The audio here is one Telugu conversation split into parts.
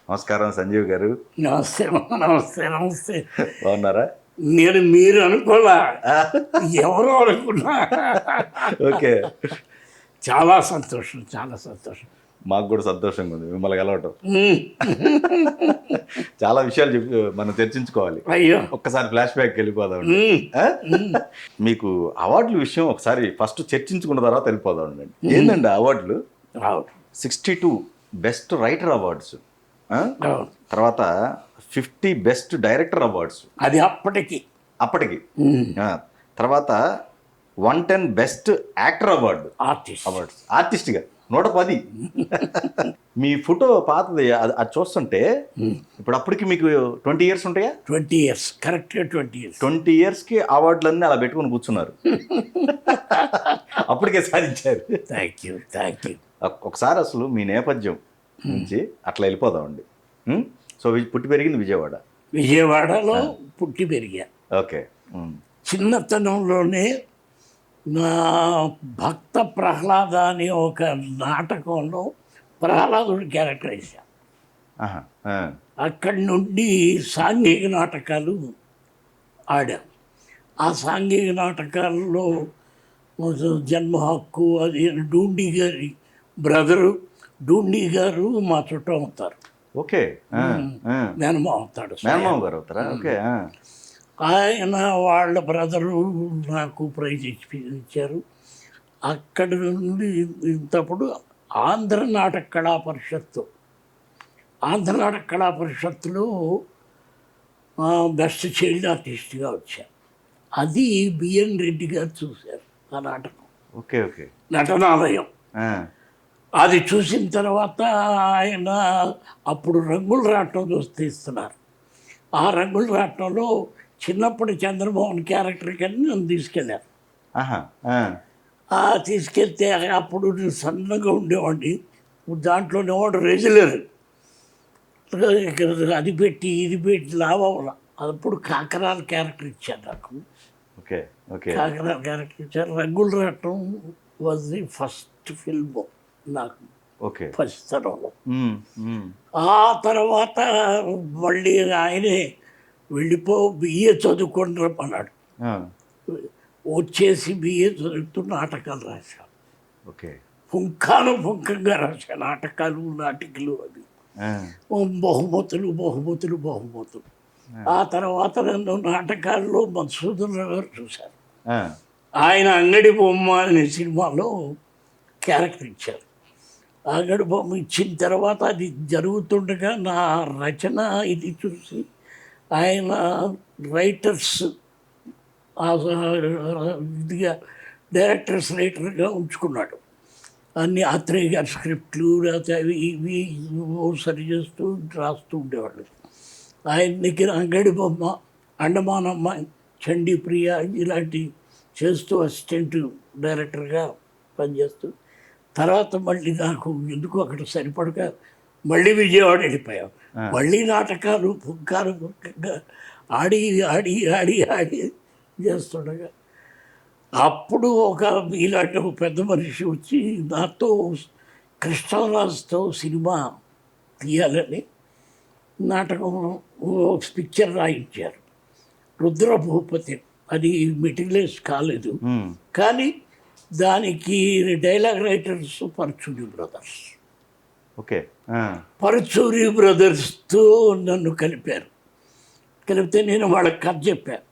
నమస్కారం సంజీవ్ గారు. నమస్తే నమస్తే నమస్తే. బాగున్నారా? నేను మీరు అనుకోలా, ఎవరో అనుకున్నా. ఓకే, చాలా సంతోషం, చాలా సంతోషం. మాకు కూడా సంతోషంగా ఉంది మిమ్మల్ని కలవటం. ఉమ్. చాలా విషయాలు మనం చర్చించుకోవాలి. అయ్యో, ఒక్కసారి ఫ్లాష్ బ్యాక్ వెళ్ళిపోదాం. మీకు అవార్డుల విషయం ఒకసారి ఫస్ట్ చర్చించుకున్న తర్వాత వెళ్ళిపోదాం అండి. ఏంటండి అవార్డులు? 62 బెస్ట్ రైటర్ అవార్డ్స్, తర్వాత 50 బెస్ట్ డైరెక్టర్ అవార్డ్స్, అది అప్పటికి తర్వాత 110 బెస్ట్ యాక్టర్ అవార్డు, అవార్డ్స్ ఆర్టిస్ట్గా 110. మీ ఫోటో పాతది, అది చూస్తుంటే ఇప్పుడు అప్పటికి మీకు 20 ఇయర్స్ ఉంటాయా? 20 ఇయర్స్, కరెక్ట్గా 20 ఇయర్స్. 20 ఇయర్స్కి అవార్డులన్నీ అలా పెట్టుకుని కూర్చున్నారు. అప్పటికే సాధించారు. Thank you, thank you. ఒకసారి అసలు మీ నేపథ్యం నుంచి అట్లా వెళ్ళిపోదామండి. సో పుట్టి పెరిగింది విజయవాడలో పుట్టి పెరిగా. ఓకే. చిన్నతనంలోనే నా భక్త ప్రహ్లాద అని ఒక నాటకంలో ప్రహ్లాదుడి క్యారెక్టర్ వేసా. అక్కడి నుండి సాంఘిక నాటకాలు ఆడాం. ఆ సాంఘిక నాటకాల్లో జన్మ హక్కు, అది డూండి గారి బ్రదరు, డూండి గారు మా చుట్టూ అవుతారు. ఓకే, మేనమా అవుతాడు, గారు అవుతారా? ఓకే. ఆయన వాళ్ళ బ్రదరు నాకు ప్రైజ్ ఇచ్చారు. అక్కడి నుండి ఇంతప్పుడు ఆంధ్ర నాటక కళా పరిషత్తులో బెస్ట్ చైల్డ్ ఆర్టిస్ట్గా వచ్చాను. అది బిఎన్ రెడ్డి గారు చూశారు ఆ నాటకం. Okay, okay. నటనాలయం. అది చూసిన తర్వాత ఆయన అప్పుడు రంగుల రాట్నం చూస్తే ఇస్తున్నారు. ఆ రంగుల రాట్నంలో చిన్నప్పుడు చంద్రమోహన్ క్యారెక్టర్ కానీ నన్ను తీసుకెళ్ళారు. తీసుకెళ్తే అప్పుడు సన్నగా ఉండేవాడిని. దాంట్లోనే వాడు రెగ్యులర్ అది పెట్టి ఇది పెట్టి లాభం. అప్పుడు కాకరాల క్యారెక్టర్ ఇచ్చారు నాకు. కాకరాల క్యారెక్టర్ ఇచ్చారు. రంగుల రాట్నం వాజ్ ది ఫస్ట్ ఫిల్మ్ నాకు, ఫస్ట్ తరంలో. ఆ తర్వాత మళ్ళీ ఆయనే వెళ్ళిపో, బిఏ చదువుకొని రమ్మన్నాడు. వచ్చేసి బిఏ చదువుతూ నాటకాలు రాశాను. పుంఖంగా రాశాను నాటకాలు, నాటికలు. అవి బహుమతులు. ఆ తర్వాత నన్ను నాటకాల్లో మధుసూదన్ రావు గారు చూశారు. ఆయన అంగడి బొమ్మ అనే సినిమాలో క్యారెక్టర్ ఇచ్చారు. అంగడి బొమ్మ ఇచ్చిన తర్వాత అది జరుగుతుండగా నా రచన ఇది చూసి ఆయన రైటర్స్ ఇదిగా డైరెక్టర్స్ రైటర్గా ఉంచుకున్నాడు. అన్ని ఆత్రేయ గారి స్క్రిప్ట్లు అవి ఇవి సరి చేస్తూ రాస్తూ ఉండేవాళ్ళు. ఆయన దగ్గర అంగడి బొమ్మ, అండమానమ్మ, చండీప్రియ ఇలాంటి చేస్తూ అసిస్టెంట్ డైరెక్టర్గా పనిచేస్తూ, తర్వాత మళ్ళీ నాకు ఎందుకు అక్కడ సరిపడక మళ్ళీ విజయవాడ వెళ్ళిపోయాం. మళ్ళీ నాటకాలు పుంఖంగా ఆడి ఆడి ఆడి ఆడి చేస్తుండగా అప్పుడు ఒక ఇలాంటి ఒక పెద్ద మనిషి వచ్చి నాతో కృష్ణరాజుతో సినిమా తీయాలని నాటకం పిక్చర్ రాయించారు. రుద్రభూపతి. అది మెటీరియలైజ్ కాలేదు, కానీ దానికి dialogue writers Paruchuri brothers. Paruchuri బ్రదర్స్తో నన్ను కలిపితే నేను వాళ్ళకి కథ చెప్పాను.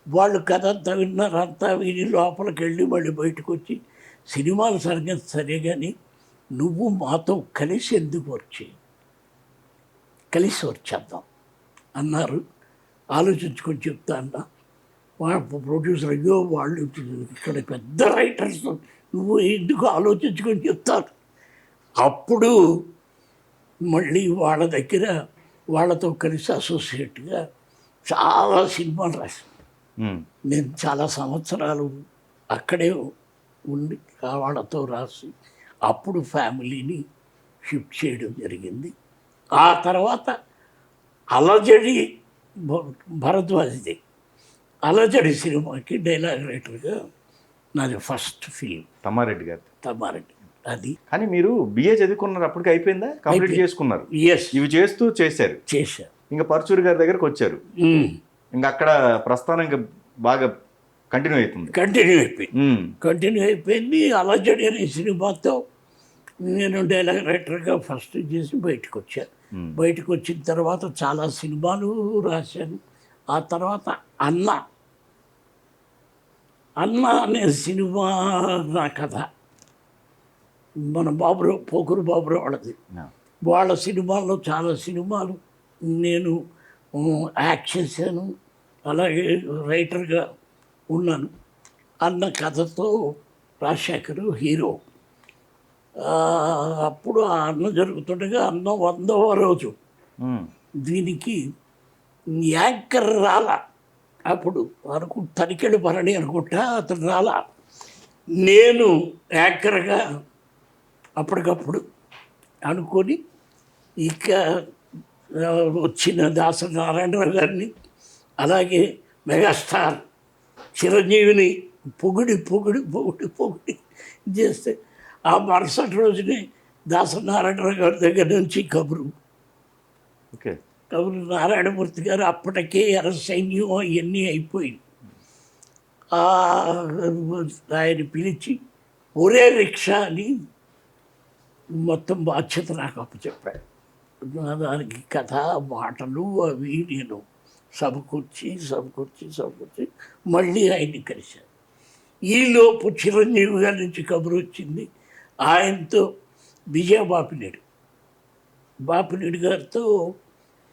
వాళ్ళు కథ అంతా విన్నారు. అంతా విని లోపలికి వెళ్ళి మళ్ళీ బయటకు వచ్చి, సినిమాలు సరే కానీ నువ్వు మాతో కలిసి వచ్చేద్దాం అన్నారు. ఆలోచించుకొని చెప్తా అన్నా. వాళ్ళ ప్రొడ్యూసర్, అయ్యో వాళ్ళు ఇక్కడ పెద్ద రైటర్స్, నువ్వు ఎందుకు ఆలోచించుకొని చెప్తారు. అప్పుడు మళ్ళీ వాళ్ళ దగ్గర వాళ్ళతో కలిసి అసోసియేట్గా చాలా సినిమాలు రాశాను. నేను చాలా సంవత్సరాలు అక్కడే ఉండి వాళ్ళతో రాసి అప్పుడు ఫ్యామిలీని షిఫ్ట్ చేయడం జరిగింది. ఆ తర్వాత అలజడి భరద్వాజది, అలజడి సినిమాకి డైలాగ్ రైటర్గా నాది ఫస్ట్ ఫిల్మ్. తమ్మారెడ్డి గారు. అది కానీ మీరు బిఏ చదువుకున్నారు, అప్పటికి అయిపోయిందా? కంప్లీట్ అయిపోయింది. చేసుకున్నారు? ఎస్ ఇవి చేస్తూ చేశారు. చేశాను. ఇంకా పరచూరి గారి దగ్గరకు వచ్చారు. ఇంకా అక్కడ ప్రస్థానం ఇంకా బాగా కంటిన్యూ అవుతుంది. కంటిన్యూ అయిపోయింది. అలజడి అనే సినిమాతో నేను డైలాగ్ రైటర్గా ఫస్ట్ చేసి బయటకు వచ్చాను. బయటకు వచ్చిన తర్వాత చాలా సినిమాలు రాశాను. ఆ తర్వాత అన్న అనే సినిమా నా కథ మన బాబురావు, పోకురు బాబురావు వాళ్ళది. వాళ్ళ సినిమాల్లో చాలా సినిమాలు నేను యాక్ట్ చేశాను. అలాగే రైటర్గా ఉన్నాను. అన్న కథతో రాజశేఖర్ హీరో. అప్పుడు ఆ అన్న జరుగుతుండగా అన్న 100వ రోజు దీనికి యాంకర్ రాలా. అప్పుడు తనికెడు భరణి అనుకుంటా, అతను రాలా. నేను యాంకర్గా అప్పటికప్పుడు అనుకొని ఇక వచ్చిన దాసరి నారాయణరావు గారిని, అలాగే మెగాస్టార్ చిరంజీవిని పొగిడి చేస్తే ఆ మరుసటి రోజునే దాసరి నారాయణరావు గారి దగ్గర నుంచి కబురు నారాయణమూర్తి గారు అప్పటికే ఎర్ర సైన్యం అవన్నీ అయిపోయింది. ఆయన పిలిచి ఒరే రిక్షా అని మొత్తం బాధ్యత నాకు అప్పచెప్పాడు. దానికి కథ మాటలు అవి నేను సమకూర్చి మళ్ళీ ఆయన్ని కలిశాను. ఈలోపు చిరంజీవి గారి నుంచి కబురు వచ్చింది. ఆయనతో బాపినేడు గారితో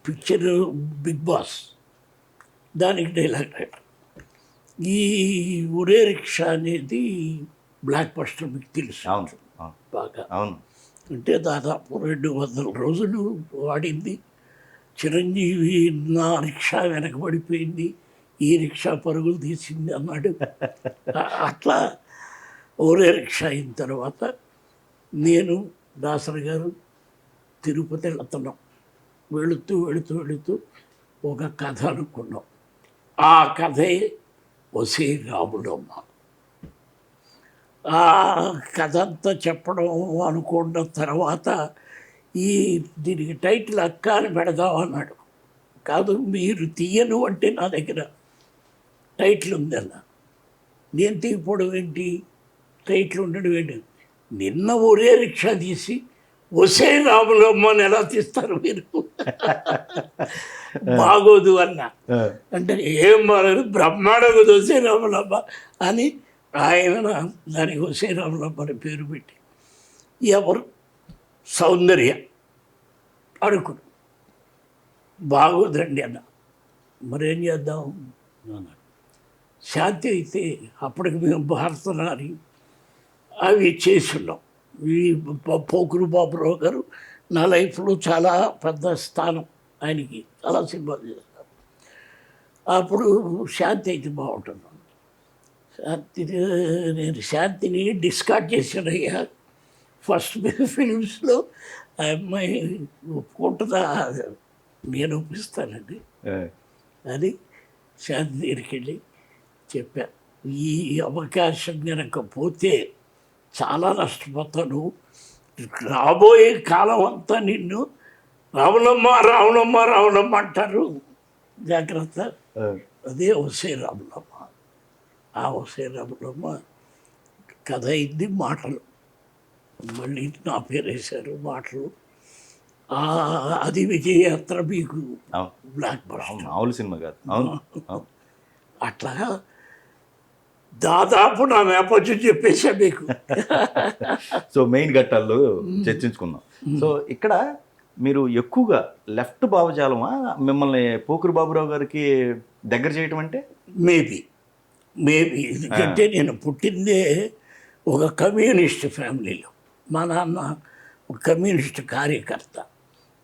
పిక్చర్ బిగ్ బాస్, దానికి డైలాగ్ రైటర్. ఈ ఒరే రిక్షా అనేది బ్లాక్ బస్టర్ మీకు తెలుసు బాగా. అంటే దాదాపు 200 రోజులు వాడింది. చిరంజీవి నా రిక్షా వెనకబడిపోయింది, ఈ రిక్షా పరుగులు తీసింది అన్నాడు. అట్లా ఒరే రిక్షా అయిన తర్వాత నేను దాసరి గారు తిరుపతి వెళ్తున్నాం. వెళుతూ ఒక కథ అనుకున్నాం. ఆ కథే ఒసే రాముడమ్మ. ఆ కథ అంతా చెప్పడం అనుకున్న తర్వాత దీనికి టైటిల్ అక్క అని పెడదాం అన్నాడు. కాదు, మీరు తీయను అంటే నా దగ్గర టైటిల్ ఉంది అన్న. నేను తీయకపోవడం ఏంటి, టైటిల్ ఉండడం ఏంటి? నిన్న ఒరే రిక్షా తీసి ఒసే రాములమ్మ అని ఎలా తీస్తారు మీరు? బాగోదు అన్న. అంటే ఏం బాగోదు, బ్రహ్మాండంగా ఒసే రాములమ్మ అని ఆయన దానికి ఒసే రాములమ్మ అని పేరు పెట్టి, ఎవరు సౌందర్య అడుగుడు బాగోదండి అన్న. మరేం చేద్దాం అన్నాడు. శాంతి అయితే అప్పటికి మేము భారతనారి అవి చేసున్నాం. ఈ పోకురు బాబురావు గారు నా లైఫ్లో చాలా పెద్ద స్థానం, ఆయనకి చాలా సినిమాలు చేస్తారు. అప్పుడు శాంతి అయితే బాగుంటుంది. నేను శాంతిని డిస్కార్డ్ చేశాను. అయ్యా ఫస్ట్ ఫిలిమ్స్లో ఆ అమ్మాయి ఒప్పుకుంటుందా, నేను ఒప్పిస్తానండి అని శాంతి దగ్గరికి వెళ్ళి చెప్పాను. ఈ అవకాశం కనుకపోతే చాలా నష్టపోతాను, రాబోయే కాలం అంతా నిన్ను రావులమ్మ అంటారు, జాగ్రత్త. అదే ఒసే రాములమ్మ. ఆ ఒసే రాములమ్మ కథ అయింది, మాటలు మళ్ళీ నా పేరు వేశారు, మాటలు. అది విజయయాత్ర మీకు బ్లాక్ బస్టర్ సినిమా కాదు. అట్లా దాదాపు నా నేపథ్యం చెప్పేసా మీకు. సో మెయిన్ ఘట్టాల్లో చర్చించుకుందాం. సో ఇక్కడ మీరు ఎక్కువగా లెఫ్ట్ భావజాలమా మిమ్మల్ని పోకురు బాబురావు గారికి దగ్గర చేయటం అంటే? మేబీ ఎందుకంటే నేను పుట్టిందే ఒక కమ్యూనిస్ట్ ఫ్యామిలీలో. మా నాన్న ఒక కమ్యూనిస్ట్ కార్యకర్త,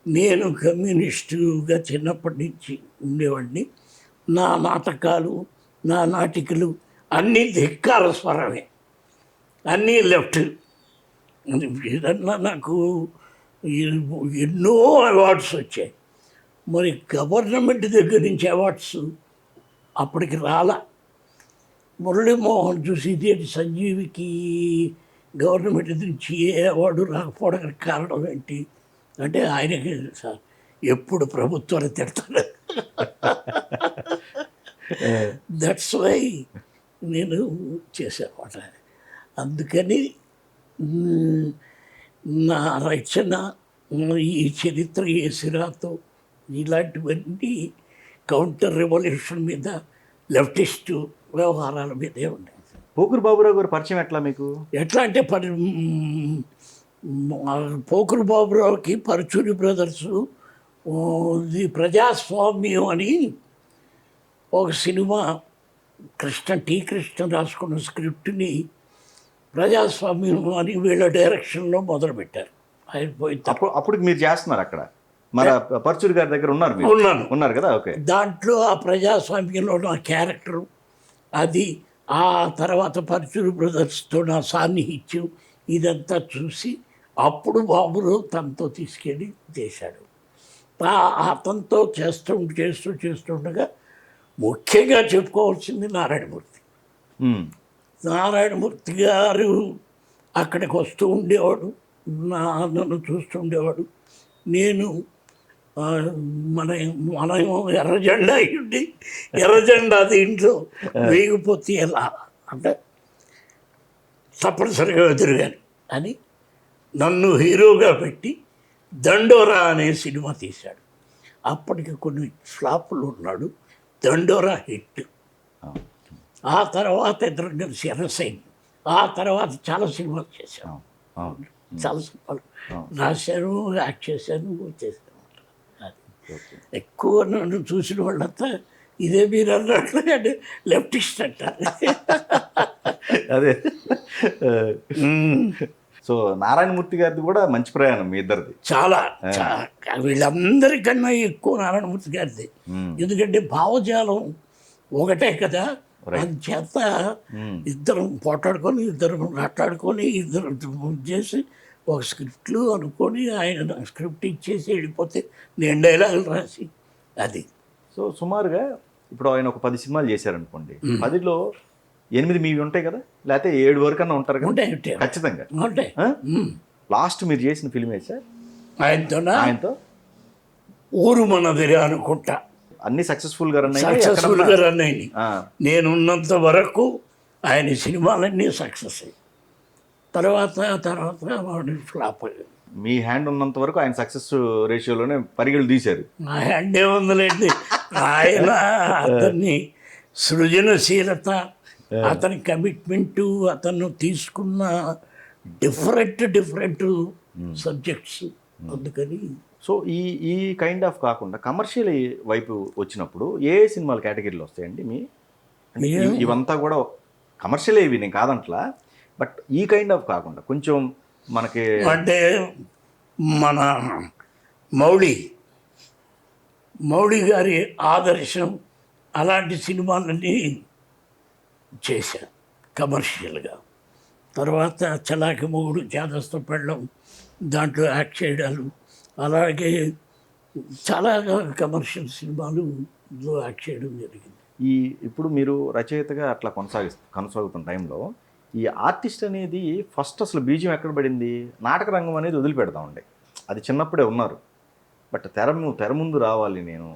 నేను కమ్యూనిస్టుగా చిన్నప్పటి నుంచి ఉండేవాడిని. నా నాటకాలు, నా నాటికలు అన్నీ ధిక్కార స్వరమే, అన్నీ లెఫ్ట్. ఏదన్నా నాకు ఎన్నో అవార్డ్స్ వచ్చాయి. మరి గవర్నమెంట్ దగ్గర నుంచి అవార్డ్స్ అప్పటికి రాలా. మురళీమోహన్ చూసి ఇదేంటి సంజీవికి గవర్నమెంట్ నుంచి ఏ అవార్డు రాకపోవడానికి కారణం ఏంటి అంటే ఆయనకి సార్ ఎప్పుడు ప్రభుత్వాన్ని తిడతాడు. దట్స్ వై నేను చేసేవాట. అందుకని నా రచన ఈ చరిత్ర ఏ సిరాతో ఇలాంటివన్నీ కౌంటర్ రెవల్యూషన్ మీద, లెఫ్టిస్టు వ్యవహారాల మీదే ఉన్నాయి. పోకూరు బాబురావు గారు పరిచయం ఎట్లా మీకు? ఎట్లా అంటే పోకూరు బాబురావుకి పరుచూరి బ్రదర్స్ ఇది ప్రజాస్వామ్యం అని ఒక సినిమా కృష్ణ రాసుకున్న స్క్రిప్ట్ని ప్రజాస్వామ్యం అని వీళ్ళ డైరెక్షన్లో మొదలుపెట్టారు. ఆయన పోయిన అప్పుడు మీరు చేస్తున్నారు అక్కడ, మన పరుచూరి గారి దగ్గర ఉన్నారు మీరు? ఉన్నారు కదా. ఓకే. దాంట్లో ఆ ప్రజాస్వామ్యంలో నా క్యారెక్టరు అది, ఆ తర్వాత పరుచూరి బ్రదర్స్తో నా సాన్నిహిత్యం ఇదంతా చూసి అప్పుడు బాబురావు తనతో తీసుకెళ్ళి చేశాడు. అతనితో చేస్తుండగా ముఖ్యంగా చెప్పుకోవాల్సింది నారాయణమూర్తి. నారాయణమూర్తి గారు అక్కడికి వస్తూ ఉండేవాడు, నన్ను చూస్తుండేవాడు. నేను మన ఎర్రజెండా అయ్యుండి ఎర్రజెండా దీంట్లో వేగిపోతే ఎలా అంటే తప్పనిసరిగా ఎదురుగాను అని నన్ను హీరోగా పెట్టి దండోరా అనే సినిమా తీశాడు. అప్పటికి కొన్ని ఫ్లాపులు ఉన్నాడు, దండోరా హిట్. ఆ తర్వాత ఇద్దరు కలిసి ఎర్రసైన్, ఆ తర్వాత చాలా సినిమాలు చేశాను, చాలా సినిమాలు రాశాను, యాక్ట్ చేశాను, చేశాను. ఎక్కువ నన్ను చూసిన వాళ్ళంతా ఇదే మీరు అన్నట్లుగా లెఫ్టిస్ట్ అంటారు. అదే. సో నారాయణమూర్తి గారిది కూడా మంచి ప్రయాణం మీ ఇద్దరిది. చాలా వీళ్ళందరికన్నా ఎక్కువ నారాయణమూర్తి గారిది. ఎందుకంటే భావజాలం ఒకటే కదా, అందుచేత ఇద్దరం పోటాడుకొని, ఇద్దరు మాట్లాడుకొని, ఇద్దరు చేసి ఒక స్క్రిప్ట్లు అనుకొని ఆయన స్క్రిప్ట్ ఇచ్చేసి వెళ్ళిపోతే నేను డైలాగులు రాసి అది. సో సుమారుగా ఇప్పుడు ఆయన ఒక 10 సినిమాలు చేశారనుకోండి, 10లో 8 మీవి ఉంటాయి కదా, లేకపోతే 7 వరకన్నా ఉంటారు కదా ఖచ్చితంగా. లాస్ట్ మీరు చేసిన ఫిల్మ్ సార్ ఆయనతో ఊరు మనదిరే అనుకుంటా. అన్ని సక్సెస్ఫుల్గా రన్ అయ్యాయి. నేనున్నంత వరకు ఆయన సినిమాలన్నీ సక్సెస్ అయ్యాయి. తర్వాత వాడు ఫ్లాప్ అయ్యాడు. మీ హ్యాండ్ ఉన్నంత వరకు ఆయన సక్సెస్ రేషియోలోనే పరిగెలు తీశారు. నా హ్యాండ్ ఏముందిలేండి, ఆయన అతన్ని సృజనశీలత, అతని కమిట్మెంటు, అతను తీసుకున్న డిఫరెంట్ సబ్జెక్ట్స్. అందుకని సో ఈ కైండ్ ఆఫ్ కాకుండా కమర్షియల్ వైపు వచ్చినప్పుడు ఏ సినిమాలు కేటగిరీలో వస్తాయండి మీ? ఇవంతా కూడా కమర్షియల్ ఇవి, నేను కాదంట్లా, బట్ ఈ కైండ్ ఆఫ్ కాకుండా కొంచెం మనకి అంటే మన మౌళి గారి ఆదర్శం అలాంటి సినిమాలన్నీ చేశాను కమర్షియల్గా. తర్వాత చలాకి మొగుడు, చేదస్త పెళ్ళం, దాంట్లో యాక్ట్ చేయడాలు, అలాగే చాలా కమర్షియల్ సినిమాలు యాక్ట్ చేయడం జరిగింది. ఇప్పుడు మీరు రచయితగా అట్లా కొనసాగుతున్న టైంలో ఈ ఆర్టిస్ట్ అనేది ఫస్ట్ అసలు బీజం ఎక్కడ పడింది? నాటక రంగం అనేది వదిలిపెడతామండి, అది చిన్నప్పుడే ఉన్నారు, బట్ తెర ముందు రావాలి, నేను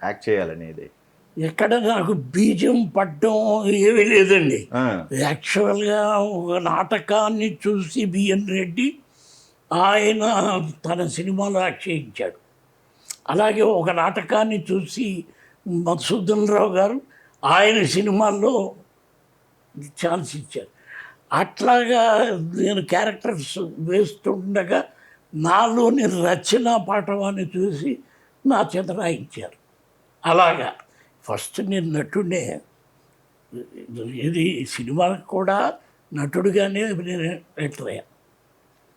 యాక్ట్ చేయాలనేది ఎక్కడ నాకు బీజం పడ్డం ఏమీ లేదండి. యాక్చువల్గా ఒక నాటకాన్ని చూసి బిఎన్ రెడ్డి ఆయన తన సినిమాలో యాక్ట్ చేయించాడు. అలాగే ఒక నాటకాన్ని చూసి మధుసూదన్ రావు గారు ఆయన సినిమాల్లో ఛాన్స్ ఇచ్చారు. అట్లాగా నేను క్యారెక్టర్స్ వేస్తుండగా నాలోని రచన పాఠవాన్ని చూసి నా చేత రాయించారు. అలాగా ఫస్ట్ నేను నటుడే, ఇది సినిమాలకు కూడా నటుడుగానే నేను ఎంటర్ అయ్యాను.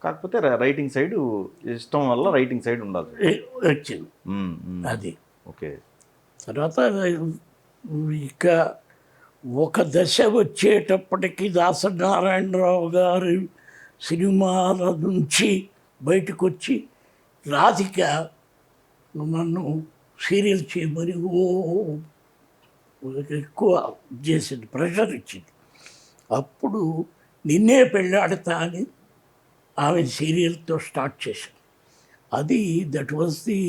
కాకపోతే రైటింగ్ సైడ్ ఇష్టం వల్ల రైటింగ్ సైడ్ ఉండాలి వచ్చింది అది. ఓకే. తర్వాత ఇక ఒక దశ వచ్చేటప్పటికి దాసనారాయణరావు గారి సినిమాల నుంచి బయటకు వచ్చి రాధిక నన్ను సీరియల్ చేయమని ఎక్కువ చేసింది, ప్రెషర్ ఇచ్చింది. అప్పుడు నిన్నే పెళ్ళాడతా అని ఆమె సీరియల్తో స్టార్ట్ చేశాను. అది that was the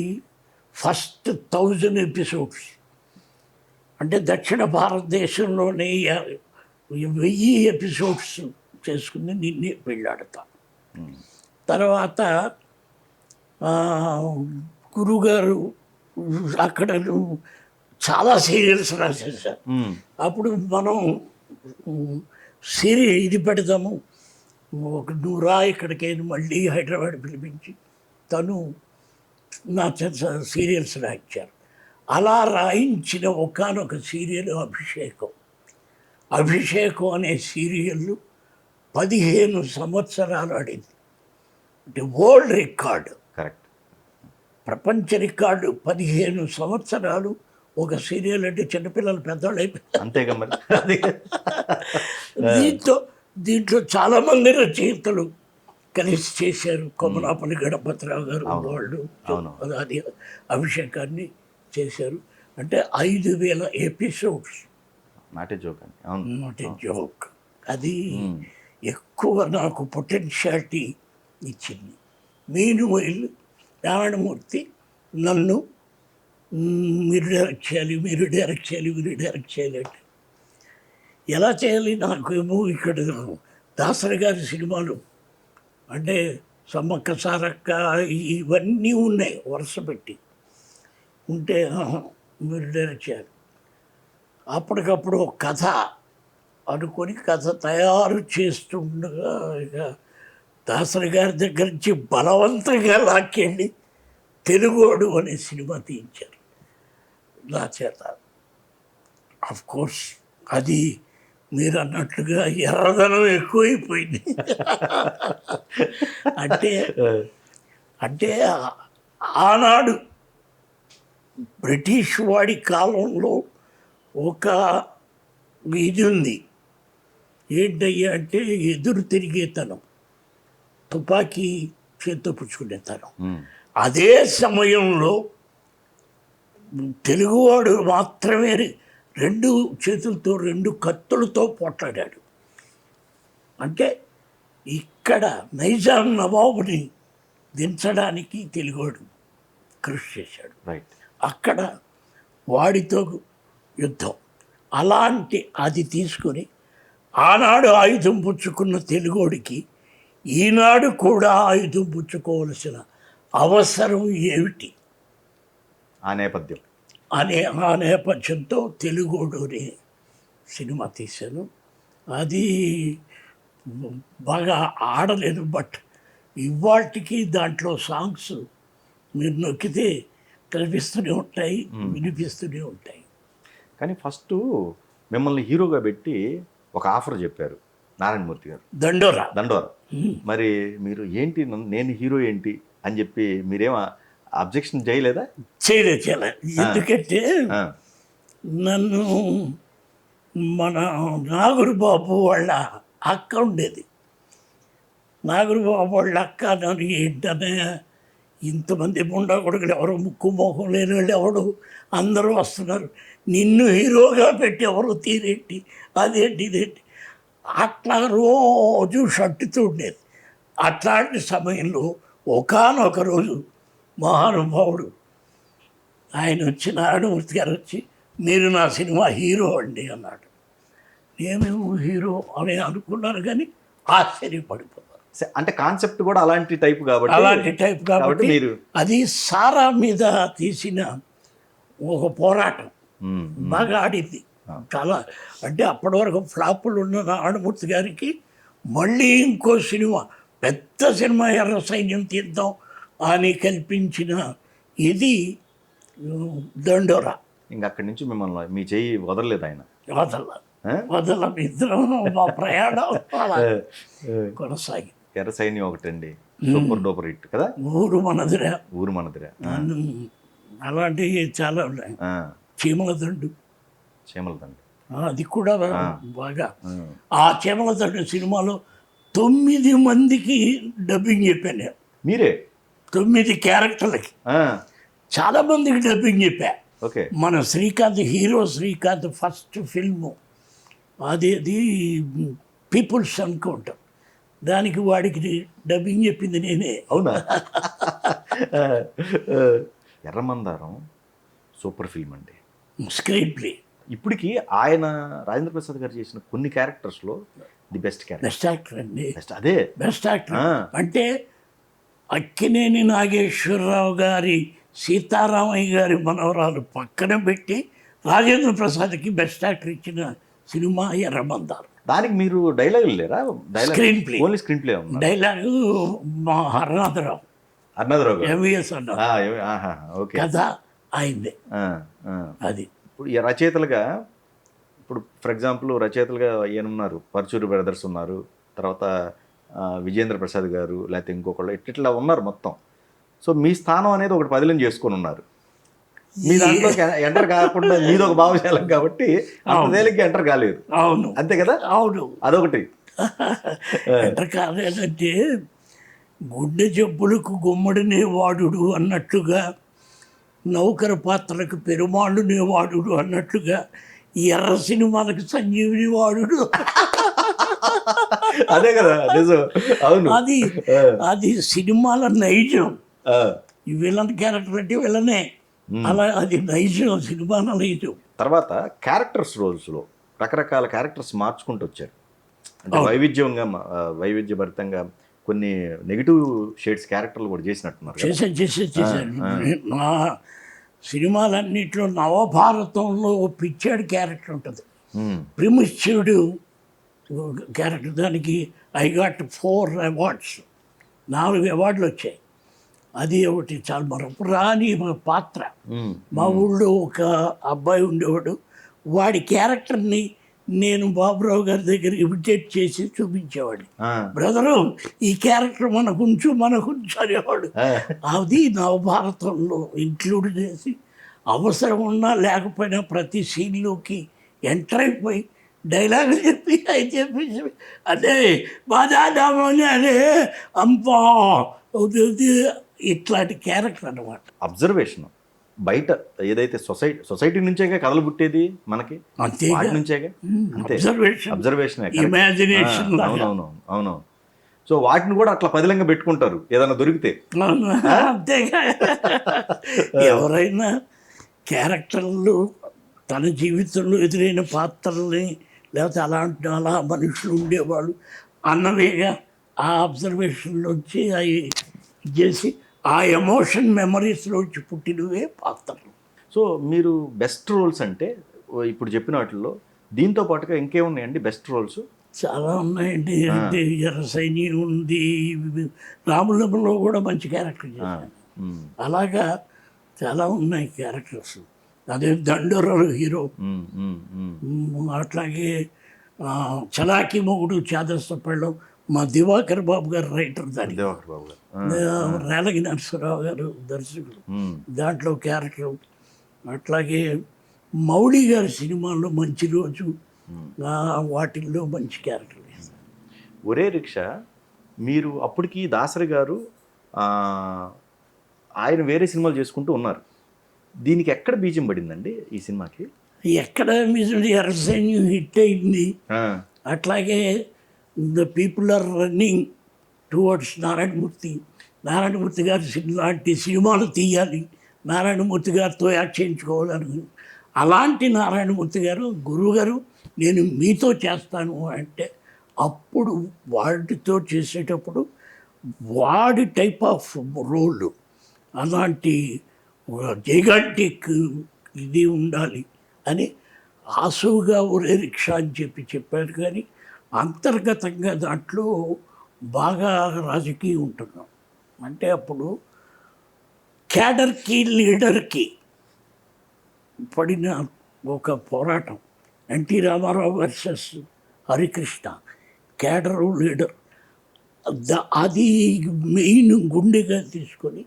first 1000 episodes. అంటే దక్షిణ భారతదేశంలోనే 1000 ఎపిసోడ్స్ చేసుకుని నిన్నే పెళ్ళాడతా. తర్వాత గురుగారు అక్కడ చాలా సీరియల్స్ రాసేసారు. అప్పుడు మనం సీరియల్ ఇది పెడదాము, ఒక నూరా ఇక్కడికి మళ్ళీ హైదరాబాద్ పిలిపించి తను నా చేత సీరియల్స్ రాయించారు. అలా రాయించిన ఒకానొక సీరియల్ అభిషేకం. అభిషేకం అనే సీరియల్ 15 సంవత్సరాలు ఆడింది. అంటే వరల్డ్ రికార్డు, కరెక్ట్, ప్రపంచ రికార్డు. 15 సంవత్సరాలు ఒక సీరియల్. అంటే చిన్నపిల్లలు పెద్దవాళ్ళు అయిపోయారు. అంతేగా మరి. దీంట్లో చాలామంది రచయితలు కలిసి చేశారు. కొమరాపల్లి గణపతిరావు గారు వాళ్ళు అది అభిషేకాన్ని చేశారు. అంటే 5000 ఎపిసోడ్స్. నాట్ ఏ జోక్ అండి. Not a joke. అది ఎక్కువ నాకు పొటెన్షియాలిటీ ఇచ్చింది. మీనువైల్ నారాయణమూర్తి నన్ను మీరు డైరెక్ట్ చేయాలి, మీరు డైరెక్ట్ చేయాలి, మీరు డైరెక్ట్ చేయాలి అంటే ఎలా చేయాలి? నాకేమో ఇక్కడ దాసరి గారి సినిమాలు అంటే సమ్మక్క సారక్క ఇవన్నీ ఉన్నాయి వరుస పెట్టి ఉంటే మీరు డైరెక్ట్ చేయాలి. అప్పటికప్పుడు కథ అనుకొని కథ తయారు చేస్తుండగా ఇక దాసరి గారి దగ్గర నుంచి బలవంతంగా లాక్కెళ్ళి తెలుగోడు అనే సినిమా తీయించారు నా చేత. కోర్స్ అది మీరు అన్నట్లుగా ఎర్రదనం ఎక్కువైపోయింది. అంటే ఆనాడు బ్రిటిష్ వాడి కాలంలో ఒక ఇది ఉంది. ఏంటయ్యా అంటే ఎదురు తిరిగేతనం, తుపాకీ చేత్తో పుచ్చుకునేతనం. అదే సమయంలో తెలుగువాడు మాత్రమే 2 చేతులతో 2 కత్తులతో పోట్లాడాడు. అంటే ఇక్కడ నైజాం నవాబుని దించడానికి తెలుగువాడు కృషి చేశాడు. అక్కడ వాడితో యుద్ధం. అలాంటి అది తీసుకొని ఆనాడు ఆయుధం పుచ్చుకున్న తెలుగోడికి ఈనాడు కూడా ఆయుధం పుచ్చుకోవలసిన అవసరం ఏమిటి ఆ నేపథ్యంతో తెలుగోడు అనే సినిమా తీశాను. అది బాగా ఆడలేదు, బట్ ఇవాటికి దాంట్లో సాంగ్స్ మీరు నొక్కితే కనిపిస్తూనే ఉంటాయి, వినిపిస్తూనే ఉంటాయి. కానీ ఫస్ట్ మిమ్మల్ని హీరోగా పెట్టి ఒక ఆఫర్ చెప్పారు నారాయణమూర్తి గారు, దండోరా. మరి మీరు ఏంటి నేను హీరో ఏంటి అని చెప్పి మీరేం అబ్జెక్షన్ చేయలేదా? చేయలేదు. ఎందుకంటే నన్ను మన నాగురుబాబు వాళ్ళ అక్క ఉండేది. నాగురుబాబు వాళ్ళ అక్క నన్ను ఏంటనే ఇంతమంది ముండా కొడుకులు ఎవరు ముక్కు మోహం లేని వాళ్ళు ఎవడు అందరూ వస్తున్నారు, నిన్ను హీరోగా పెట్టి ఎవరు తీరేంటి, అదేంటి ఇదేంటి అట్లా రోజు షట్టుతూ ఉండేది. అట్లాంటి సమయంలో ఒకానొక రోజు మహానుభావుడు ఆయన వచ్చి నారాయణమూర్తి గారు వచ్చి మీరు నా సినిమా హీరో అండి అన్నాడు. నేను హీరో అని అనుకున్నాను కానీ ఆశ్చర్యపడిపోతాను. అంటే కాన్సెప్ట్ కూడా అలాంటి టైప్ కాబట్టి మీరు అది సారా మీద తీసిన ఒక పోరాటం బాగా ఆడింది చాలా. అంటే అప్పటి వరకు ఫ్లాపులు ఉన్న నారాయణమూర్తి గారికి మళ్ళీ ఇంకో సినిమా, పెద్ద సినిమా ఎర్ర సైన్యం తీద్దాం అని కల్పించిన ఇది దండోరా. ఇంకా అక్కడి నుంచి మిమ్మల్ని మీ చెయ్యి వదలలేదు ఆయన. వదల ఇద్దరం మా ప్రయాణం కొనసాగి. ఎర్ర సైన్యం ఒకటండి, సూపర్ డూపర్ హిట్ కదా. ఊరు మనదిరా. అలాంటివి చాలా ఉన్నాయి. చీమల దండు అది కూడా బాగా. ఆ చీమల దండు సినిమాలో 9 మందికి డబ్బింగ్ చెప్పాను నేను. మీరే 9 క్యారెక్టర్లకి చాలా మందికి డబ్బింగ్ చెప్పా. మన Srikanth hero, Srikanth first film అది పీపుల్స్ ఎన్కౌంటర్, దానికి వాడికి డబ్బింగ్ చెప్పింది నేనే. అవునా? ఎర్రమందారం సూపర్ ఫిల్మ్ అండి. Screenplay. ఇప్పటికి ఆయన రాజేంద్ర ప్రసాద్ గారు చేసిన కొన్ని క్యారెక్టర్స్లో the best character. Best actor అండి. అదే బెస్ట్ యాక్టర్ అంటే అక్కినేని నాగేశ్వరరావు గారి సీతారామయ్య గారి మనవరాలు పక్కన పెట్టి రాజేంద్ర ప్రసాద్కి బెస్ట్ యాక్టర్ ఇచ్చిన సినిమా ఎర్రమందారం. దానికి మీరు డైలాగులు లేరా? Screen play, only screen play ఉంది. డైలాగు మా హరనాథరావు ఎంవిఎస్ అన్నారు, కథ అయింది. అది ఇప్పుడు ఈ రచయితలుగా, ఇప్పుడు ఫర్ ఎగ్జాంపుల్ రచయితలుగా ఏనున్నారు, పరచూరి బ్రదర్స్ ఉన్నారు, తర్వాత విజేంద్ర ప్రసాద్ గారు, లేకపోతే ఇంకొకళ్ళు ఇట్లా ఉన్నారు మొత్తం. సో మీ స్థానం అనేది ఒకటి పదిలం చేసుకొని ఉన్నారు. మీ దాంట్లో ఎంటర్ కాకుండా మీది ఒక భావశాలం కాబట్టి అంత తేలిగ్గా ఎంటర్ కాలేదు. అవును, అంతే కదా? అవును, అదొకటి. ఎంటర్ కాలేదంటే గుండె జబ్బులకు గుమ్మడినే వాడుడు అన్నట్లుగా, నౌకర పాత్రకు పెరుమాళ్ళునే వాడుడు అన్నట్లుగా, ఎర్ర సినిమాలకు సంజీవిని వాడుడు. అదే కదా నిజం. అవును, అది సినిమాల నైజం. ఈ విలన్ క్యారెక్టర్ అంటే విలనే, అలా అది నైజం, సినిమాల నైజం. తర్వాత క్యారెక్టర్స్ రోల్స్లో రకరకాల క్యారెక్టర్స్ మార్చుకుంటూ వచ్చారు. అంటే వైవిధ్యభరితంగా కొన్ని నెగిటివ్ షేడ్స్ క్యారెక్టర్లు కూడా చేసినట్టున్నారు. చేశాను. నా సినిమాలన్నింటిలో నవభారతంలో పిచ్చాడు క్యారెక్టర్ ఉంటుంది, ప్రిమిచ్యుడు క్యారెక్టర్. దానికి ఐ గాట్ 4 అవార్డ్స్, 4 అవార్డులు వచ్చాయి. అది ఒకటి చాలా మరొక రాని పాత్ర. మా ఊళ్ళో ఒక అబ్బాయి ఉండేవాడు, వాడి క్యారెక్టర్ని నేను బాబురావు గారి దగ్గర ఇమిటేట్ చేసి చూపించేవాడు. బ్రదరు ఈ క్యారెక్టర్ మనకుంచు అనేవాడు. అది నవభారతంలో ఇంక్లూడ్ చేసి అవసరం ఉన్నా లేకపోయినా ప్రతి సీన్లోకి ఎంటర్ అయిపోయి డైలాగులు చెప్పి అది చెప్పి అదే బాధామని అదే అంపా ఇట్లాంటి క్యారెక్టర్ అన్నమాట. అబ్జర్వేషన్ బయట ఏదైతే సొసైటీ నుంచేగా కథలు పుట్టేది మనకి, అంతే నుంచేగా. అంతే, అబ్జర్వేషన్, ఇమాజినేషన్. అవును. సో వాటిని కూడా అట్లా పదిలంగా పెట్టుకుంటారు ఏదైనా దొరికితే. అంతేగా, ఎవరైనా క్యారెక్టర్లు తన జీవితంలో ఎదురైన పాత్రల్ని, లేకపోతే అలా మనుషులు ఉండేవాళ్ళు అన్నవేగా ఆ అబ్జర్వేషన్లోంచి అవి చేసి ఆ ఎమోషన్ మెమరీస్లోంచి పుట్టినవే పాత్రలు. సో మీరు బెస్ట్ రోల్స్ అంటే ఇప్పుడు చెప్పిన వాటిల్లో దీంతో పాటుగా ఇంకేమున్నాయండి బెస్ట్ రోల్స్? చాలా ఉన్నాయండి. అంటే ఎర్ర సైన్యం ఉంది, రాములంలో కూడా మంచి క్యారెక్టర్ చేశాను. అలాగా చాలా ఉన్నాయి క్యారెక్టర్స్. అదే దండోరాలు హీరో, అట్లాగే చలాకీ మొగుడు చాదస్తపళ్ళం మా దివాకర్ బాబు గారు రైటర్, దానికి రేలగి నరసరావు గారు దర్శకుడు, దాంట్లో క్యారెక్టర్. అట్లాగే మౌళి గారి సినిమాల్లో మంచి రోజు, వాటిల్లో మంచి క్యారెక్టర్ వేస్తారు. ఒరే రిక్షా, మీరు అప్పటికి దాసరి గారు ఆయన వేరే సినిమాలు చేసుకుంటూ ఉన్నారు. దీనికి ఎక్కడ బీజం పడిందండి ఈ సినిమాకి? ఎక్కడ బీజం? ఎర్ర సైన్యం హిట్ అయింది. అట్లాగే the people are running towards Narayanamurthy గారి లాంటి సినిమాలు తీయాలి, నారాయణమూర్తి గారితో యాక్ట్ చేయించుకోవాలని. అలాంటి నారాయణమూర్తి గారు గురువుగారు నేను మీతో చేస్తాను అంటే, అప్పుడు వాడితో చేసేటప్పుడు వాడి టైప్ ఆఫ్ రోల్, అలాంటి జైగాంటిక్ ఇది ఉండాలి అని ఆసువుగా ఒరే రిక్షా అని చెప్పారు. కానీ అంతర్గతంగా దాంట్లో బాగా రాజకీయం ఉంటున్నాం. అంటే అప్పుడు క్యాడర్కి లీడర్కి పడిన ఒక పోరాటం, NT Ramarao versus Harikrishna, cadre leader, అది మెయిన్ గుండెగా తీసుకొని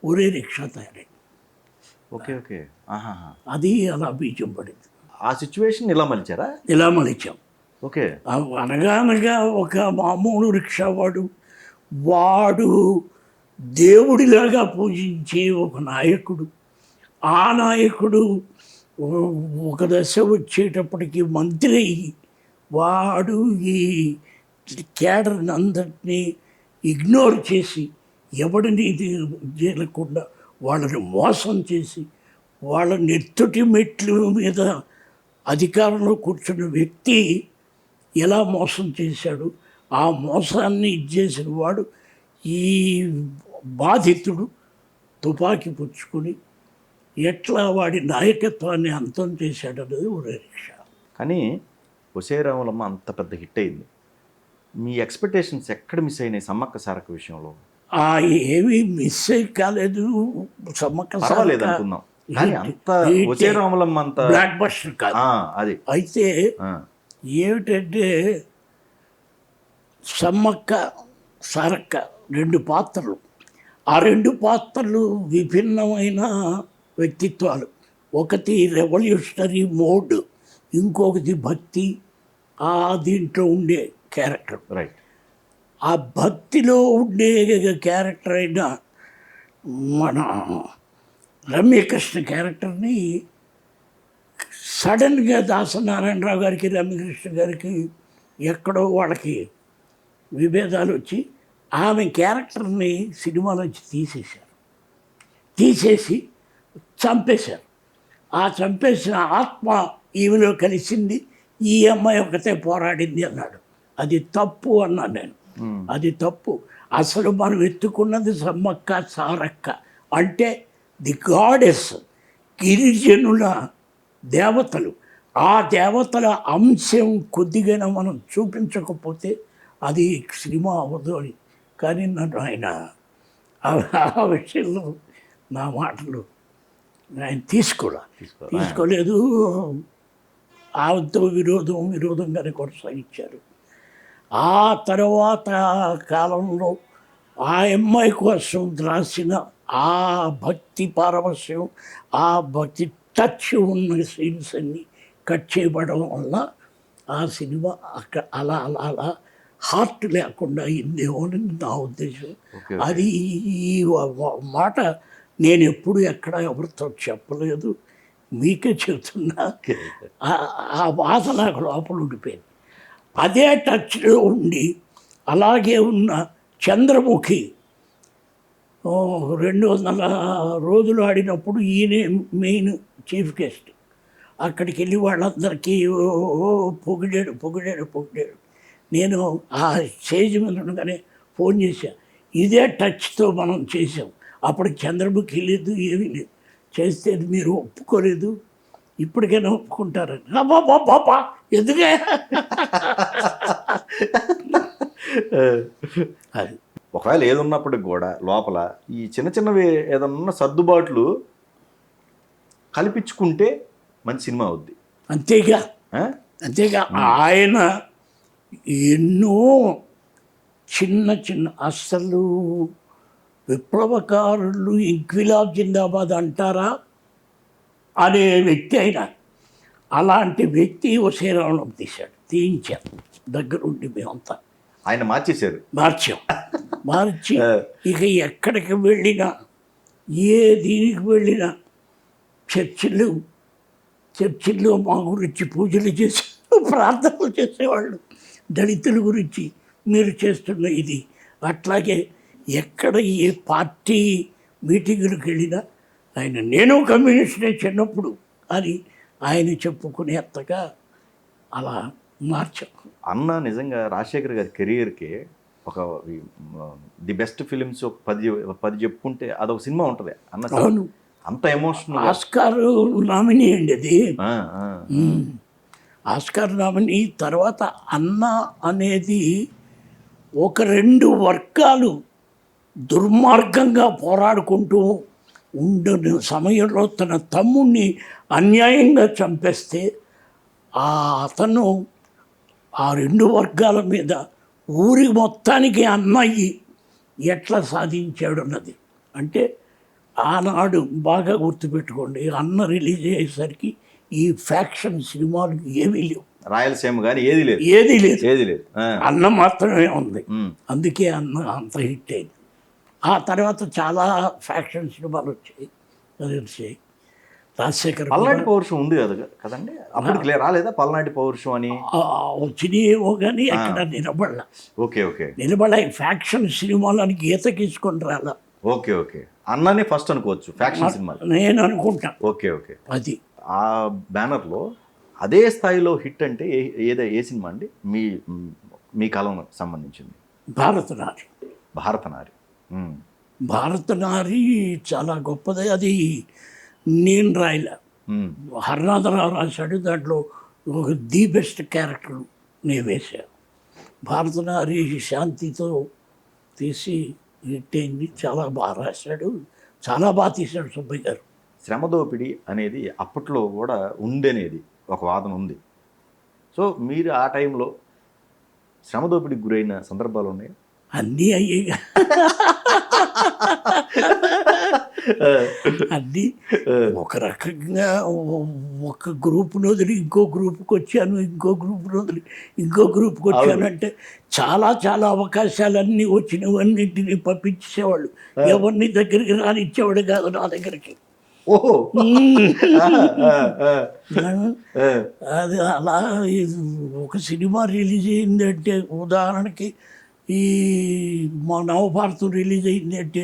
ఒరే రిక్షా తయారైంది. ఓకే. అది అలా బీజం పడింది. ఆ సిచ్యువేషన్ ఇలా మలిచారా? ఇలా మలిచాం. ఓకే. అనగానగా ఒక మామూలు రిక్షావాడు, వాడు దేవుడిలాగా పూజించే ఒక నాయకుడు, ఆ నాయకుడు ఒక దశ వచ్చేటప్పటికి మంత్రి అయ్యి వాడు ఈ క్యాడర్ని అందరినీ ఇగ్నోర్ చేసి ఎవడిని ఇది చేయకుండా వాళ్ళని మోసం చేసి వాళ్ళ నెత్తుటి మెట్లు మీద అధికారంలో కూర్చున్న వ్యక్తి ఎలా మోసం చేశాడు, ఆ మోసాన్ని ఇచ్చేసిన వాడు ఈ బాధితుడు తుపాకీ పుచ్చుకొని ఎట్లా వాడి నాయకత్వాన్ని అంతం చేశాడనేది ఉరేక్ష. కానీ ఒసే రాములమ్మ అంత పెద్ద హిట్ అయింది, మీ ఎక్స్పెక్టేషన్స్ ఎక్కడ మిస్ అయినాయి సమ్మక్క సారక్క విషయంలో? ఏమీ మిస్ కాలేదు. సమ్మక్క పర్వాలేదు అనుకుందాం, కానీ అంత ఒసే రాములమ్మ అంత బ్లాక్ బస్టర్ కాదు. అది అయితే ఏమిటంటే సమ్మక్క సారక్క 2 పాత్రలు, ఆ 2 పాత్రలు విభిన్నమైన వ్యక్తిత్వాలు. ఒకటి రెవల్యూషనరీ మోడ్, ఇంకొకటి భక్తి దీంట్లో ఉండే క్యారెక్టర్. రైట్. ఆ భక్తిలో ఉండే క్యారెక్టర్ అయిన మన రమ్యకృష్ణ క్యారెక్టర్ని సడన్గా దాసనారాయణరావు గారికి రమ్యకృష్ణ గారికి ఎక్కడో వాళ్ళకి విభేదాలు వచ్చి ఆమె క్యారెక్టర్ని సినిమాలోంచి తీసేసి చంపేశారు. ఆ చంపేసిన ఆత్మ ఈమెలో కలిసింది, ఈ అమ్మాయి ఒకతే పోరాడింది అన్నాడు. అది తప్పు అన్నాను నేను. అది తప్పు. అసలు మనం ఎత్తుకున్నది సమ్మక్క సారక్క అంటే ది గాడెస్, గిరిజనుల దేవతలు. ఆ దేవతల అంశం కొద్దిగా మనం చూపించకపోతే అది సినిమా అవ్వదు అని. కానీ నన్ను ఆయన ఆ విషయంలో నా మాటలు ఆయన తీసుకోలేదు. ఆమెతో విరోధంగానే కొనసాగించారు. ఆ తర్వాత కాలంలో ఆ అమ్మాయి కోసం రాసిన ఆ భక్తి పారవశ్యం, ఆ భక్తి టచ్ ఉన్న సీన్స్ అన్నీ కట్ చేయబడడం వల్ల ఆ సినిమా అలా హార్ట్ లేకుండా అయిందేమో అని నా ఉద్దేశం. అది ఈ మాట నేను ఎప్పుడు ఎక్కడ ఎవరితో చెప్పలేదు, మీకే చెప్తున్నా. ఆ బాధ నాకు లోపల ఉండిపోయింది. అదే టచ్లో ఉండి అలాగే ఉన్న చంద్రముఖి 200 రోజులు ఆడినప్పుడు ఈయనే మెయిన్ చీఫ్ గెస్ట్. అక్కడికి వెళ్ళి వాళ్ళందరికీ పొగిడాడు. నేను ఆ స్టేజ్ మీద ఉండగానే ఫోన్ చేశాను, ఇదే టచ్తో మనం చేసాం. అప్పుడు చంద్రముఖి లేదు, ఏమీ లేదు. చేస్తే మీరు ఒప్పుకోలేదు, ఇప్పటికైనా ఒప్పుకుంటారని. బాబా ఎందుకే అది. ఒకవేళ ఏదున్నప్పటికి కూడా లోపల ఈ చిన్నవి ఏదన్నా సర్దుబాట్లు కల్పించుకుంటే మంచి సినిమా అవుద్ది. అంతేగా ఆయన ఎన్నో చిన్న అసలు విప్లవకారులు ఇంక్విలాబ్ జిందాబాద్ అంటారా అనే వ్యక్తి అయినా అలాంటి వ్యక్తి శ్రీరామం తీయించాం దగ్గరుండి మేమంతా. ఆయన మార్చి ఇక ఎక్కడికి వెళ్ళినా ఏ దీనికి వెళ్ళినా చర్చిల్లో మా గురించి పూజలు చేసి ప్రార్థనలు చేసేవాళ్ళు, దళితుల గురించి మీరు చేస్తున్న ఇది. అట్లాగే ఎక్కడ ఏ పార్టీ మీటింగులకు వెళ్ళినా ఆయన నేను కమ్యూనిస్టే చిన్నప్పుడు అని ఆయన చెప్పుకునేంతగా అలా మార్చాం. అన్న నిజంగా రాజశేఖర్ గారి కెరియర్కి ఒక ది బెస్ట్ ఫిలిమ్స్ ఒక 10 చెప్పుకుంటే అదొక సినిమా ఉంటుంది అన్న. అవును, అంత ఎమోషనల్. ఆస్కార్ నామినీ అండి అది. Oscar nominee. తర్వాత అన్న అనేది ఒక 2 వర్గాలు దుర్మార్గంగా పోరాడుకుంటూ ఉండిన సమయంలో తన తమ్ముడిని అన్యాయంగా చంపేస్తే అతను ఆ 2 వర్గాల మీద ఊరి మొత్తానికి అన్నయ్యి ఎట్లా సాధించాడు అన్నది. అంటే ఆనాడు బాగా గుర్తుపెట్టుకోండి, అన్న రిలీజ్ అయ్యేసరికి ఈ ఫ్యాక్షన్ సినిమాలు ఏమీ లేవు. రాయలసీమ కానీ ఏది లేదు. అన్న మాత్రమే ఉంది. అందుకే అన్న అంత హిట్ అయింది. ఆ తర్వాత చాలా ఫ్యాక్షన్ సినిమాలు వచ్చాయి. రాజశేఖర్ పల్నాటి పౌరుషం ఉంది కదండి. అప్పటికి రాలేదా పల్నాటి పౌరుషం అని? వచ్చినాయేమో కానీ అక్కడ నిలబడాల. Okay okay. నిలబడ ఫ్యాక్షన్ సినిమాలని గీతకించుకొని రాల. Okay okay. అన్ననే ఫస్ట్ అనుకోవచ్చు ఫ్యాక్షన్ సినిమాలు నేను అనుకుంటా. Okay okay. అది ఆ బ్యానర్లో అదే స్థాయిలో హిట్ అంటే ఏ సినిమా అండి మీ మీ కాలం సంబంధించింది? భారతనారి. భారతనారి. భారతనారి చాలా గొప్పది. అది నేను రాయలే, హరినాథరావు రాశాడు. దాంట్లో ఒక ది బెస్ట్ క్యారెక్టర్ నేను వేశాను. భారతనారి శాంతితో తీసి హిట్ అయింది. చాలా బాగా రాశాడు, చాలా బాగా తీశాడు సుబ్బయ్య గారు. శ్రమదోపిడి అనేది అప్పట్లో కూడా ఉండనేది ఒక వాదన ఉంది. సో మీరు ఆ టైంలో శ్రమదోపిడికి గురైన సందర్భాలు ఉన్నాయి? అన్నీ అయ్యాయి. అన్నీ ఒక రకంగా ఒక గ్రూప్ను వదిలి ఇంకో గ్రూప్కి వచ్చాను, ఇంకో గ్రూప్ను వదిలి ఇంకో గ్రూప్కి వచ్చాను. అంటే చాలా చాలా అవకాశాలన్నీ వచ్చినవన్నింటినీ పంపించేవాళ్ళు. ఎవరిని దగ్గరికి రానిచ్చేవాడు కాదు నా దగ్గరికి. ఓహో. అది అలా ఒక సినిమా రిలీజ్ అయిందంటే, ఉదాహరణకి ఈ మా నవభారతం రిలీజ్ అయింది అంటే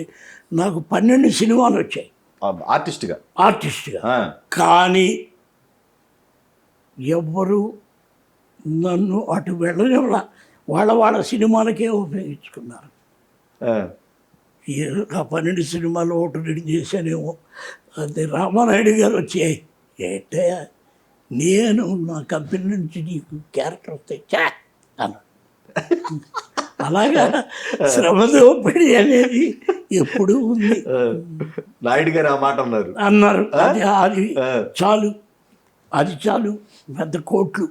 నాకు 12 సినిమాలు వచ్చాయి ఆర్టిస్ట్గా. కానీ ఎవ్వరు నన్ను అటు వెళ్ళనివ్వాల. వాళ్ళ సినిమాలకే ఉపయోగించుకున్నారు. ఆ 12 సినిమాలు ఒకటి రెడీ చేశానేమో. అదే రామానాయుడు గారు వచ్చాయి, ఏంటే నేను నా కంపెనీ నుంచి నీకు క్యారెక్టర్ తెచ్చా అన్నాడు. అలాగా శ్రమదోపిడి అనేది ఎప్పుడు ఉంది. నాయుడు గారు ఆ మాట అన్నారు. అది చాలు, అది చాలు, పెద్ద కోట్లు.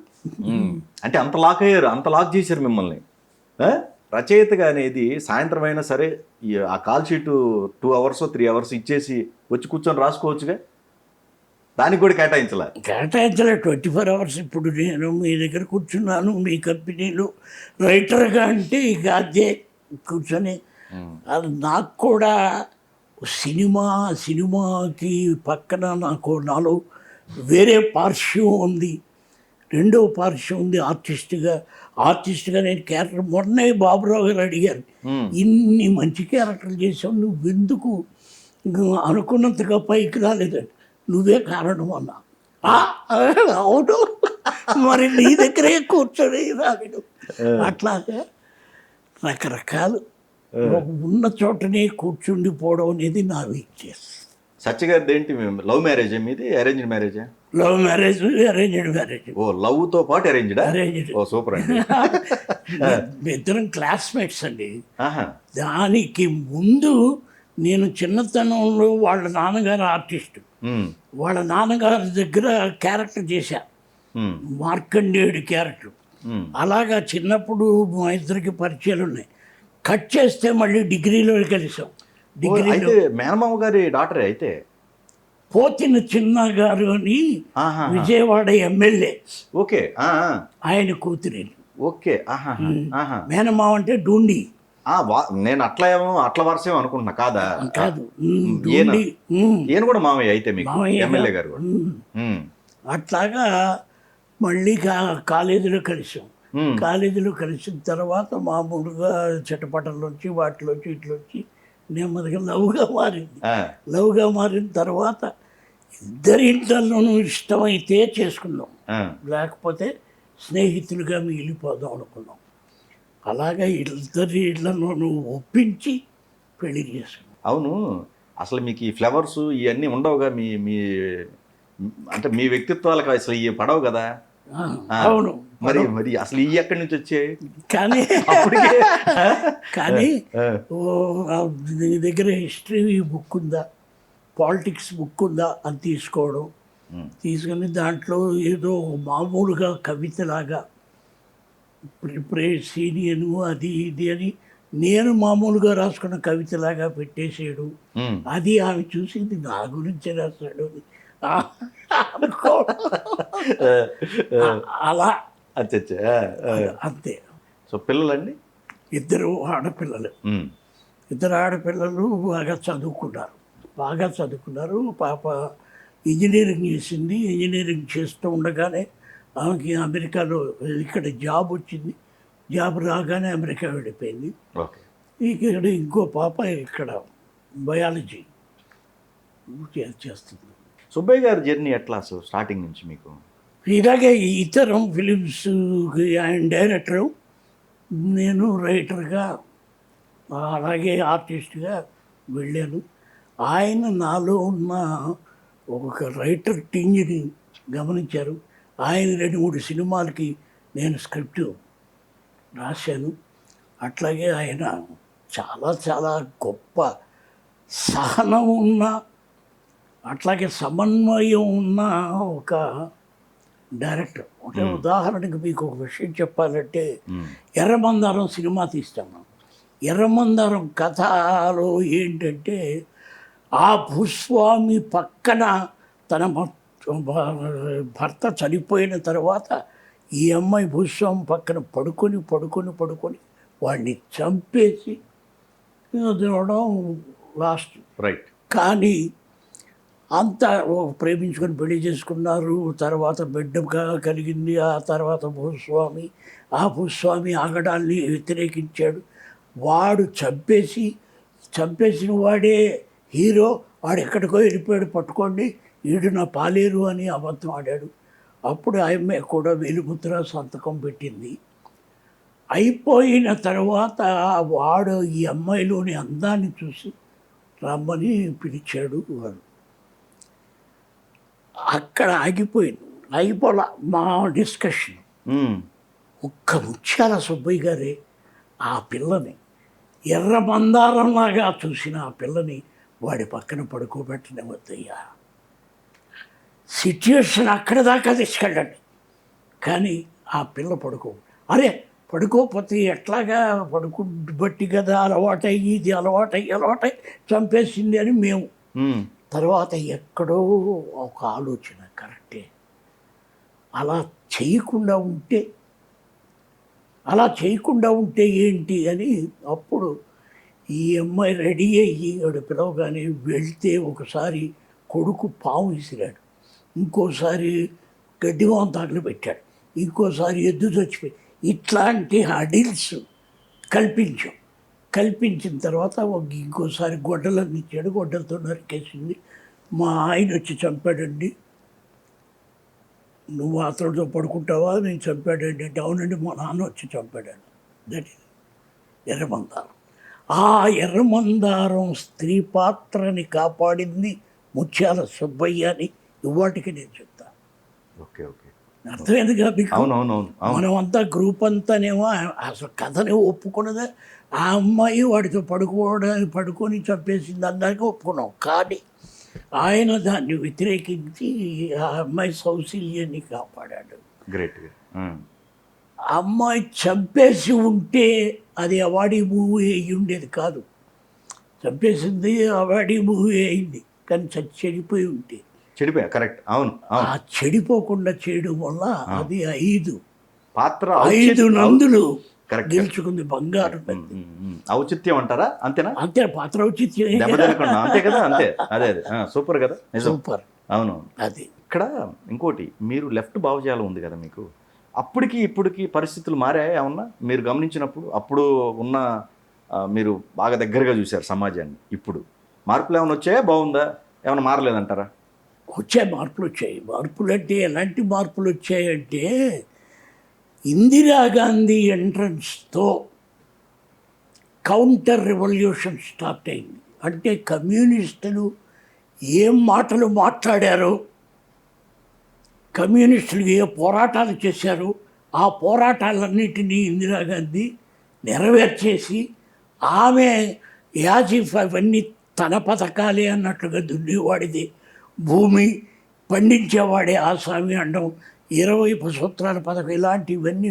అంటే అంత లాక్ అయ్యారు, అంత లాక్ చేశారు మిమ్మల్ని. రచయితగా అనేది సాయంత్రం అయినా సరే ఆ కాల్ షీటు 2 hours 3 hours ఇచ్చేసి వచ్చి కూర్చొని రాసుకోవచ్చుగా, దానికి కూడా కేటాయించలే 24 hours. ఇప్పుడు నేను మీ దగ్గర కూర్చున్నాను మీ కంపెనీలో రైటర్గా అంటే ఇక అదే కూర్చొని. అది నాకు కూడా సినిమాకి పక్కన నాలో వేరే పార్శ్వం ఉంది, రెండో పార్శ్వం ఉంది. ఆర్టిస్ట్గా నేను క్యారెక్టర్ మొన్నే బాబురావు గారు అడిగారు, ఇన్ని మంచి క్యారెక్టర్లు చేసావు, నువ్వెందుకు అనుకున్నంతగా పైకి రాలేదండి? నువ్వే కారణం అన్నా. అవును, మరి నీ దగ్గరే కూర్చొని రాడు. అట్లాగా రకరకాలు ఉన్న చోటనే కూర్చుండిపోవడం అనేది నా వీక్నెస్. సత్యగారిది ఏంటి, లవ్ మ్యారేజ్ మీది అరేంజ్డ్ మ్యారేజా? Love marriage, arranged marriage. ఓ, లవ్తో పాటు అరేంజ్డ్. ఓ సూపర్ అండి. ఇద్దరం క్లాస్మేట్స్ అండి. దానికి ముందు నేను చిన్నతనంలో వాళ్ళ నాన్నగారు ఆర్టిస్టు, వాళ్ళ నాన్నగారి దగ్గర క్యారెక్టర్ చేశా, మార్కండేయుడి క్యారెక్టర్. అలాగా చిన్నప్పుడు మా ఇద్దరికి పరిచయాలు ఉన్నాయి. కట్ చేస్తే మళ్ళీ డిగ్రీలో కలిసాం. డిగ్రీలో మేనమామ గారి డాక్టరే అయితే పోతిన చిన్న గారు అని విజయవాడ ఎమ్మెల్యే. ఓకే. ఆయన కూతురి. ఓకే. మేనమామ అంటే డూండి. నేను అట్ల వరుస అనుకుంటున్నా. కాదు, ఈయన కూడా మామయ్య అయితే మీకు ఎమ్మెల్యే గారు. అట్లాగా మళ్ళీ కాలేజీలో కలిసాం. కాలేజీలో కలిసిన తర్వాత మామూలుగా చిటపటల్లోంచి వాటిలోంచి ఇట్లోంచి నెమ్మదిగా లవ్గా మారిన తర్వాత ఇద్దరి ఇంట్లోనూ ఇష్టమైతే చేసుకున్నాం, లేకపోతే స్నేహితులుగా మిగిలిపోదాం అనుకున్నాం. అలాగే ఇద్దరి ఇళ్లలోనూ ఒప్పించి పెళ్లి చేసుకున్నాం. అవును, అసలు మీకు ఈ ఫ్లవర్స్ ఇవన్నీ ఉండవుగా, మీ అంటే మీ వ్యక్తిత్వాలకు అసలు ఇవి పడవు కదా. అవును, మరి అసలు ఇవి ఎక్కడి నుంచి వచ్చాయి? కానీ నీ దగ్గర హిస్టరీ బుక్ ఉందా, పాలిటిక్స్ బుక్ ఉందా అని తీసుకొని దాంట్లో ఏదో మామూలుగా కవితలాగా సీనియను అది ఇది అని నేను మామూలుగా రాసుకున్న కవితలాగా పెట్టేసాడు. అది ఆమె చూసింది నా గురించి రాశాడు అలా అంతే. సో పిల్లలండి? ఇద్దరు ఆడపిల్లలు బాగా చదువుకున్నారు. పాప ఇంజనీరింగ్ చేసింది. ఇంజనీరింగ్ చేస్తూ ఉండగానే ఆమెకి అమెరికాలో ఇక్కడ జాబ్ వచ్చింది. జాబ్ రాగానే అమెరికా వెళ్ళిపోయింది. ఓకే. ఇక్కడ ఇంకో పాప ఇక్కడ బయాలజీ చేస్తుంది. సుబ్బయ్య గారి జర్నీ ఎట్లా అసలు స్టార్టింగ్ నుంచి మీకు? ఇలాగే ఇతరం ఫిలిమ్స్ ఆయన డైరెక్టరు, నేను రైటర్గా అలాగే ఆర్టిస్ట్గా వెళ్ళాను. ఆయన నాలో ఉన్న ఒక రైటర్ టింజ్ని గమనించారు. ఆయన 2-3 సినిమాలకి నేను స్క్రిప్ట్ రాశాను. అట్లాగే ఆయన చాలా చాలా గొప్ప సహనం ఉన్న, అట్లాగే సమన్వయం ఉన్న ఒక డైరెక్టర్. అంటే ఉదాహరణకి మీకు ఒక విషయం చెప్పాలంటే, ఎర్రమందారం సినిమా తీస్తాను. ఎర్రమందారం కథలో ఏంటంటే, ఆ భూస్వామి పక్కన తన భర్త చనిపోయిన తర్వాత ఈ అమ్మాయి భూస్వామి పక్కన పడుకొని వాడిని చంపేసి తినడం లాస్ట్. రైట్. కానీ అంతా ప్రేమించుకొని పెళ్లి చేసుకున్నారు. తర్వాత బిడ్డగా కలిగింది. ఆ తర్వాత ఆ భూస్వామి ఆగడాల్ని వ్యతిరేకించాడు. వాడు చంపేసిన వాడే హీరో. వాడు ఎక్కడికో వెళ్ళిపోయాడు, పట్టుకోండి, వీడు నా పాలేరు అని అబద్ధం ఆడాడు. అప్పుడు ఆమె కూడా వెలుముద్ర సంతకం పెట్టింది. అయిపోయిన తర్వాత వాడు ఈ అమ్మాయిలోని అందాన్ని చూసి రమ్మని పిలిచాడు. వాడు అక్కడ ఆగిపోయింది. అయిపోలా మా డిస్కషన్. ఒక్క ముత్యాల సుబ్బయ్య గారే ఆ పిల్లని ఎర్రమందారంలాగా చూసిన ఆ పిల్లని వాడి పక్కన పడుకోబెట్టనివద్దయ్యా. సిచ్యుయేషన్ అక్కడ దాకా తీసుకెళ్ళండి, కానీ ఆ పిల్ల అరే పడుకోకపోతే ఎట్లాగా బట్టి కదా అలవాటయ్యి చంపేసింది అని మేము. తర్వాత ఎక్కడో ఒక ఆలోచన, కరెక్టే, అలా చేయకుండా ఉంటే ఏంటి అని అప్పుడు ఈ అమ్మాయి రెడీ అయ్యి వాడు పిలవగానే వెళ్తే ఒకసారి కొడుకు పాము విసిరాడు, ఇంకోసారి గడ్డివాం తాకలు పెట్టాడు, ఇంకోసారి ఎద్దు చచ్చిపోయి, ఇట్లాంటి హడిల్స్ కల్పించిన తర్వాత ఇంకోసారి గొడ్డలన్నీ ఇచ్చాడు. గొడ్డలతో నరికేసింది. మా ఆయన వచ్చి చంపాడండి. నువ్వు అతడితో పడుకుంటావా? నేను చంపాడండి అంటే, అవునండి మా నాన్న వచ్చి చంపాడండి. That is ఎర్రమందారం. ఆ ఎర్రమందారం స్త్రీ పాత్రని కాపాడింది ముత్యాల సుబ్బయ్య అని ఇవాటికి నేను చెప్తాను. ఓకే ఓకే, అర్థమైందిగా మీకు? అవునవునవును. మనమంతా గ్రూప్ అంతానేమో అసలు కథని ఒప్పుకున్నదే. ఆ అమ్మాయి వాడితో పడుకొని చంపేసింది అందరికీ ఒప్పుకున్నాం. కానీ ఆయన దాన్ని వ్యతిరేకించి ఆ అమ్మాయి సౌశల్యాన్ని కాపాడాడు. గ్రేట్. అమ్మాయి చంపేసి ఉంటే అది అవార్డీ మూవీ అయ్యి ఉండేది కాదు. చంపేసింది అవార్డీ మూవీ అయింది, కానీ చెడిపోయి ఉంటే కరెక్ట్. అవును. ఆ చెడిపోకుండా చేయడం వల్ల అది 5 నందులు గెలుచుకుంది, బంగారు. ఔచిత్యం అంటారా? అంతేనా? అంతే, పాత్ర ఔచిత్యం. అంతే కదా, అంతే. అదే సూపర్ కదా, సూపర్. అవును. అది ఇక్కడ ఇంకోటి, మీరు లెఫ్ట్ భావజాలం ఉంది కదా మీకు, అప్పటికి ఇప్పటికి పరిస్థితులు మారాయా ఏమన్నా మీరు గమనించినప్పుడు? అప్పుడు ఉన్న మీరు బాగా దగ్గరగా చూశారు సమాజాన్ని, ఇప్పుడు మార్పులు ఏమైనా వచ్చాయా? బాగుందా? ఏమైనా మారలేదంటారా? మార్పులు వచ్చాయి. మార్పులు అంటే ఎలాంటి మార్పులు వచ్చాయంటే, ఇందిరాగాంధీ ఎంట్రన్స్తో కౌంటర్ రెవల్యూషన్ స్టార్ట్ అయింది. అంటే కమ్యూనిస్టులు ఏం మాటలు మాట్లాడారో, కమ్యూనిస్టులు ఏ పోరాటాలు చేశారో, ఆ పోరాటాలన్నిటినీ ఇందిరాగాంధీ నెరవేర్చేసి, ఆమె యాజిఫ్ అవన్నీ తన పథకాలే అన్నట్లుగా దున్నేవాడిది. భూమి పండించేవాడే ఆసామి అండం, 20 సూత్రాల పథకం, ఇలాంటివన్నీ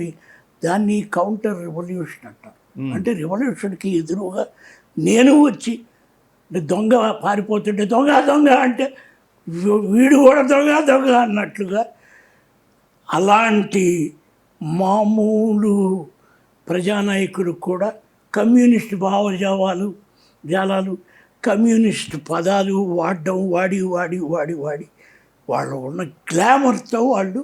దాన్ని కౌంటర్ రెవల్యూషన్ అంటారు. అంటే రెవల్యూషన్కి ఎదురుగా నేను వచ్చి దొంగ పారిపోతుంటే దొంగ అంటే వీడు కూడా దొంగ అన్నట్లుగా, అలాంటి మామూలు ప్రజానాయకులు కూడా కమ్యూనిస్ట్ జాలాలు కమ్యూనిస్ట్ పదాలు వాడి వాళ్ళు ఉన్న గ్లామర్తో వాళ్ళు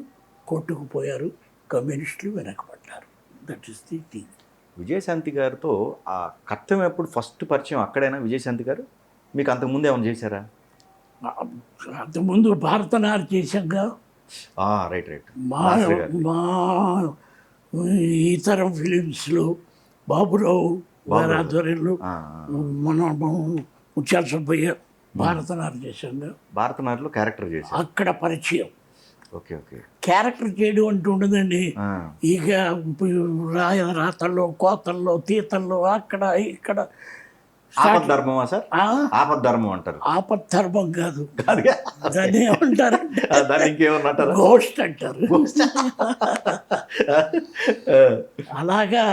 కొట్టుకుపోయారు, కమ్యూనిస్టులు వెనకబడ్డారు. That is the thing. Vijayashanti గారితో ఆ కర్తం ఎప్పుడు ఫస్ట్ పరిచయం అక్కడైనా విజయశాంతి గారు? మీకు అంతకుముందు ఏమైనా చేశారా? అంతకుముందు భారతనారు చేశాక రైట్ రైట్. మా మా ఇతర ఫిలిమ్స్లో బాబురావు గారి ఆధ్వర్యంలో మన ముత్యాల సుబ్బయ్య భారతనారు చేశాక భారతనారులో క్యారెక్టర్ చేశారు. అక్కడ పరిచయం. Okay okay. క్యారెక్టర్ చేయడం అంటూ ఉండదండి. ఇక రాతల్లో, కోతల్లో, తీతల్లో, అక్కడ ఇక్కడ ఆపద్ధర్మమా సార్? ఆపద్ధర్మం అంటారు. ఆపద్ధర్మం కాదు, దాన్ని ఏమంటారు, దాన్ని ఇంకేమన్నా గోస్ట్ అంటారు. అలాగా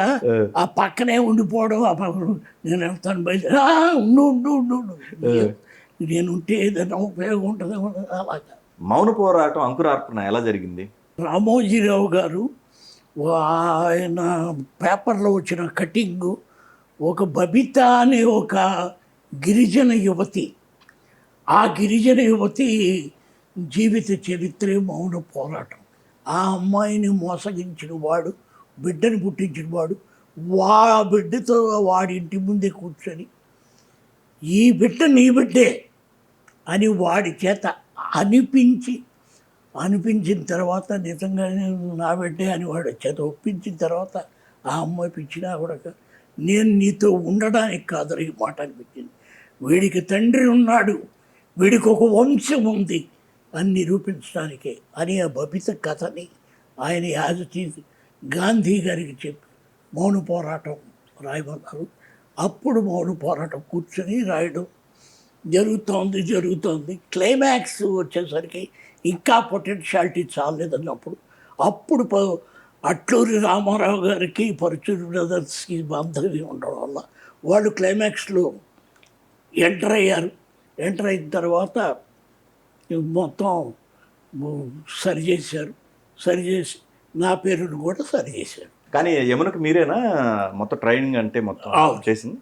ఆ పక్కనే ఉండిపోవడం. నేను వెళ్తాను బయట, ఉండు ఉండు ఉండు ఉండు, నేనుంటే ఏదైనా ఉపయోగం ఉంటుంది. అలాగా మౌన పోరాటం అంకురార్పణ ఎలా జరిగింది? రామోజీరావు గారు ఆయన పేపర్లో వచ్చిన కటింగు, ఒక బబిత అనే ఒక గిరిజన యువతి, ఆ గిరిజన యువతి జీవిత చరిత్రే మౌన పోరాటం. ఆ అమ్మాయిని మోసగించిన వాడు, బిడ్డను పుట్టించిన వాడు, బిడ్డతో వాడి ఇంటి ముందే కూర్చొని ఈ బిడ్డ నీ బిడ్డే అని వాడి చేత అనిపించిన తర్వాత నిజంగానే నా బిడ్డే అని వాడి చేత ఒప్పించిన తర్వాత ఆ అమ్మాయి పిచ్చినా కూడా నేను నీతో ఉండడానికి కాదు ఈ మాట అనిపించింది. వీడికి తండ్రి ఉన్నాడు, వీడికి ఒక వంశం ఉంది అని నిరూపించడానికే అని ఆ బబిత కథని ఆయన యాజతీసి గాంధీ గారికి చెప్పి మౌన పోరాటం రాయమన్నారు. అప్పుడు మౌన పోరాటం కూర్చొని రాయడం జరుగుతోంది. క్లైమాక్స్ వచ్చేసరికి ఇంకా పొటెన్షియాలిటీ చాలేదన్నప్పుడు అప్పుడు అట్లూరి రామారావు గారికి పరుచూరి బ్రదర్స్కి బాంధవ్యం ఉండడం వల్ల వాళ్ళు క్లైమాక్స్లో ఎంటర్ అయ్యారు. ఎంటర్ అయిన తర్వాత మొత్తం సరిచేసి నా పేరును కూడా సరిచేశారు. కానీ యమునకు మీరేనా మొత్తం ట్రైనింగ్ అంటే మొత్తం చేసింది?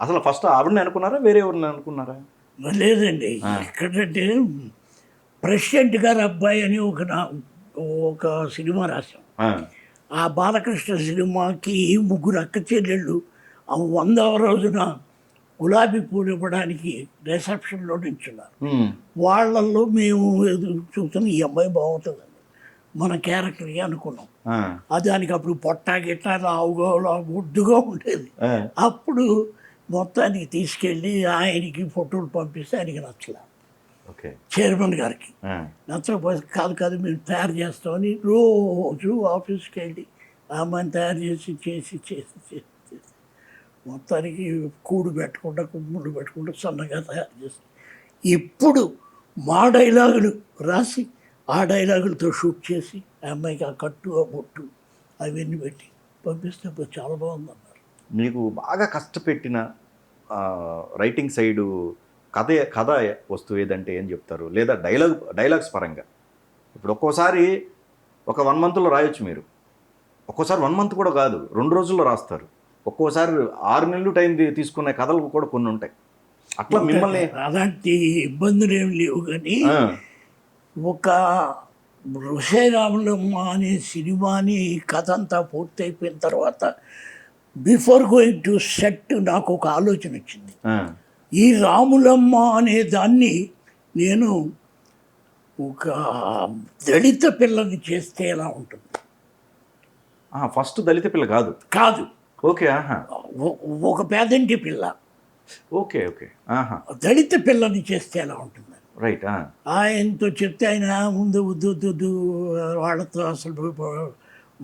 అసలు ఫస్ట్ ఆవిడని అనుకున్నారా, వేరే ఎవరిని అనుకున్నారా? లేదండి, ఎక్కడంటే ప్రెసిడెంట్ గారి అబ్బాయి అని ఒక సినిమా రాశాం. ఆ బాలకృష్ణ సినిమాకి 3 అక్క చెల్లెళ్ళు 100వ రోజున గులాబీ పూలు ఇవ్వడానికి రిసెప్షన్లో నిల్చున్నారు. వాళ్ళల్లో మేము చూస్తున్న ఈ అమ్మాయి బాగుంటుందండి మన క్యారెక్టర్కి అనుకున్నాం. దానికి అప్పుడు పొట్ట గిట్ట లావుగా ముద్దుగా ఉండేది. అప్పుడు మొత్తానికి తీసుకెళ్ళి ఆయనకి ఫోటోలు పంపిస్తే ఆయనకి నచ్చలే. చైర్మన్ గారికి నచ్చకపోతే కాదు మేము తయారు చేస్తామని రోజు ఆఫీస్కి వెళ్ళి ఆ అమ్మాయిని తయారు చేసి మొత్తానికి కూడు పెట్టకుండా కుమ్ముడు పెట్టకుండా సన్నగా తయారు చేసి ఇప్పుడు మా డైలాగులు రాసి ఆ డైలాగులతో షూట్ చేసి ఆ అమ్మాయికి ఆ కట్టు, ఆ బొట్టు అవన్నీ పెట్టి పంపిస్తే చాలా బాగుందన్నారు. మీకు బాగా కష్టపెట్టిన రైటింగ్ సైడు కథ వస్తువు ఏదంటే ఏం చెప్తారు? లేదా డైలాగ్స్ పరంగా ఇప్పుడు ఒక్కోసారి ఒక 1 monthలో రాయొచ్చు మీరు, ఒక్కోసారి 1 month కూడా కాదు 2 రోజుల్లో రాస్తారు, ఒక్కోసారి 6 నెలలు టైం తీసుకునే కథలు కూడా కొన్ని ఉంటాయి. అట్లా మిమ్మల్ని అలాంటి ఇబ్బందులు ఏమి లేవు. కానీ ఒక ఋషేరాములమ్మ అనే సినిమాని కథ అంతా పూర్తయిపోయిన తర్వాత బిఫోర్ గోయింగ్ టు సెట్ నాకు ఒక ఆలోచన వచ్చింది. ఈ రాములమ్మ అనే దాన్ని నేను ఒక దళిత పిల్లని చేస్తే ఎలా ఉంటుంది? ఫస్ట్ దళిత పిల్ల కాదు. ఓకే. ఒక పేదంటి పిల్ల. ఓకే. దళిత పిల్లని చేస్తే ఎలా ఉంటుంది? రైట్. ఆయనతో చెప్తే ఆయన ముందు వద్దు వాళ్ళతో అసలు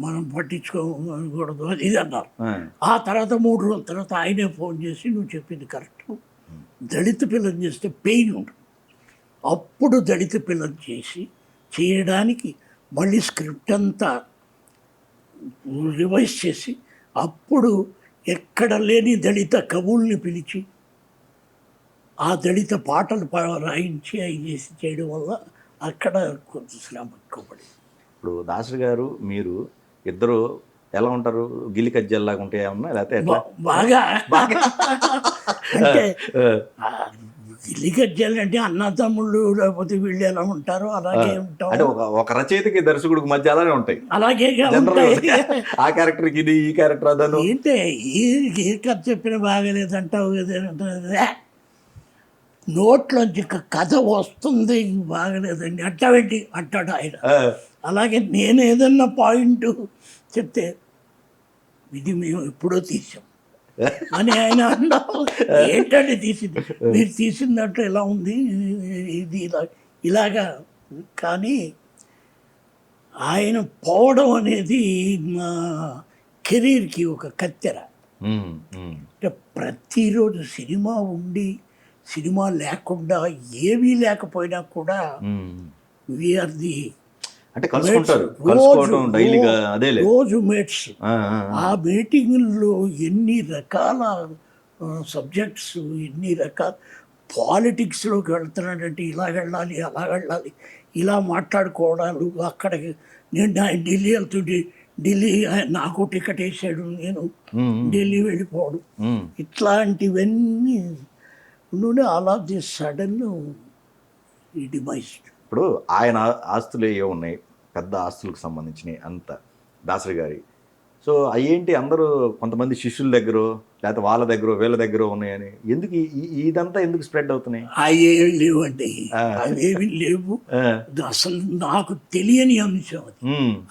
మనం పట్టించుకోకూడదు అది ఇది అన్నారు. ఆ తర్వాత 3 రోజుల తర్వాత ఆయనే ఫోన్ చేసి నువ్వు చెప్పింది కరెక్ట్, దళిత పిల్లని చేస్తే పెయిన్ ఉంటుంది. అప్పుడు దళిత పిల్లని చేయడానికి మళ్ళీ స్క్రిప్ట్ అంతా రివైజ్ చేసి అప్పుడు ఎక్కడ లేని దళిత కవుల్ని పిలిచి ఆ దళిత పాటలు రాయించి అవి చేసి చేయడం వల్ల అక్కడ కొంచెం శ్రమ ఎక్కువపడింది. ఇప్పుడు దాసరి గారు మీరు ఇద్దరు ఎలా ఉంటారు? గిల్లి కజ్జల్లాగా ఉంటాయి ఏమన్నా, లేకపోతే బాగా అంటే గిల్లి కజ్జాలు అంటే అన్నదమ్ముళ్ళు లేకపోతే వీళ్ళు ఎలా ఉంటారో అలాగే ఉంటాం. అంటే ఒక రచయితకి దర్శకుడికి మధ్య అలానే ఉంటాయి అలాగే General ఉంటాయి. గా. ఆ క్యారెక్టర్కి ఇది, ఈ క్యారెక్టర్ అదను. ఏంటే ఈ కథ చెప్పిన బాగలేదంటావు కదా, నోట్లోంచి కథ వస్తుంది బాగలేదండి అంటావేంటి అంటాడు ఆయన. అలాగే నేను ఏదన్నా పాయింట్ చెప్తే ఇది మేము ఎప్పుడో తీసాం అని ఆయన అన్నావు. ఏంటంటే తీసింది, మీరు తీసిన దాంట్లో ఎలా ఉంది ఇది ఇలాగా. కానీ ఆయన పోవడం అనేది మా కెరీర్కి ఒక కత్తెర. అంటే ప్రతిరోజు సినిమా ఉండి సినిమా లేకుండా ఏమీ లేకపోయినా కూడా వీఆర్ ది అంటే కలుసుకోవడం డైలీగా అదేలే రోజు మేట్స్. ఆ మీటింగుల్లో ఎన్ని రకాల సబ్జెక్ట్స్, ఎన్ని రకాల పాలిటిక్స్లోకి వెళ్తున్నాడంటే ఇలా వెళ్ళాలి, అలా వెళ్ళాలి, ఇలా మాట్లాడుకోవడాలు. అక్కడికి నేను ఢిల్లీ వెళ్తుంటే ఢిల్లీ నాకు టికెట్ వేసాడు, నేను ఢిల్లీ వెళ్ళిపోవడం, ఇట్లాంటివన్నీ నుండి అలా ది సడన్ ఈ డిమైజ్. ఇప్పుడు ఆయన ఆస్తులు ఏ ఉన్నాయి, పెద్ద ఆస్తులకు సంబంధించినవి అంత దాసరి గారి. సో అయ్యేంటి అందరూ కొంతమంది శిష్యుల దగ్గర లేకపోతే వాళ్ళ దగ్గర వీళ్ళ దగ్గర ఉన్నాయని ఎందుకు ఇదంతా ఎందుకు స్ప్రెడ్ అవుతున్నాయి? అవేమి లేవండి, అవేమి లేవు. అసలు నాకు తెలియని అంశం అది.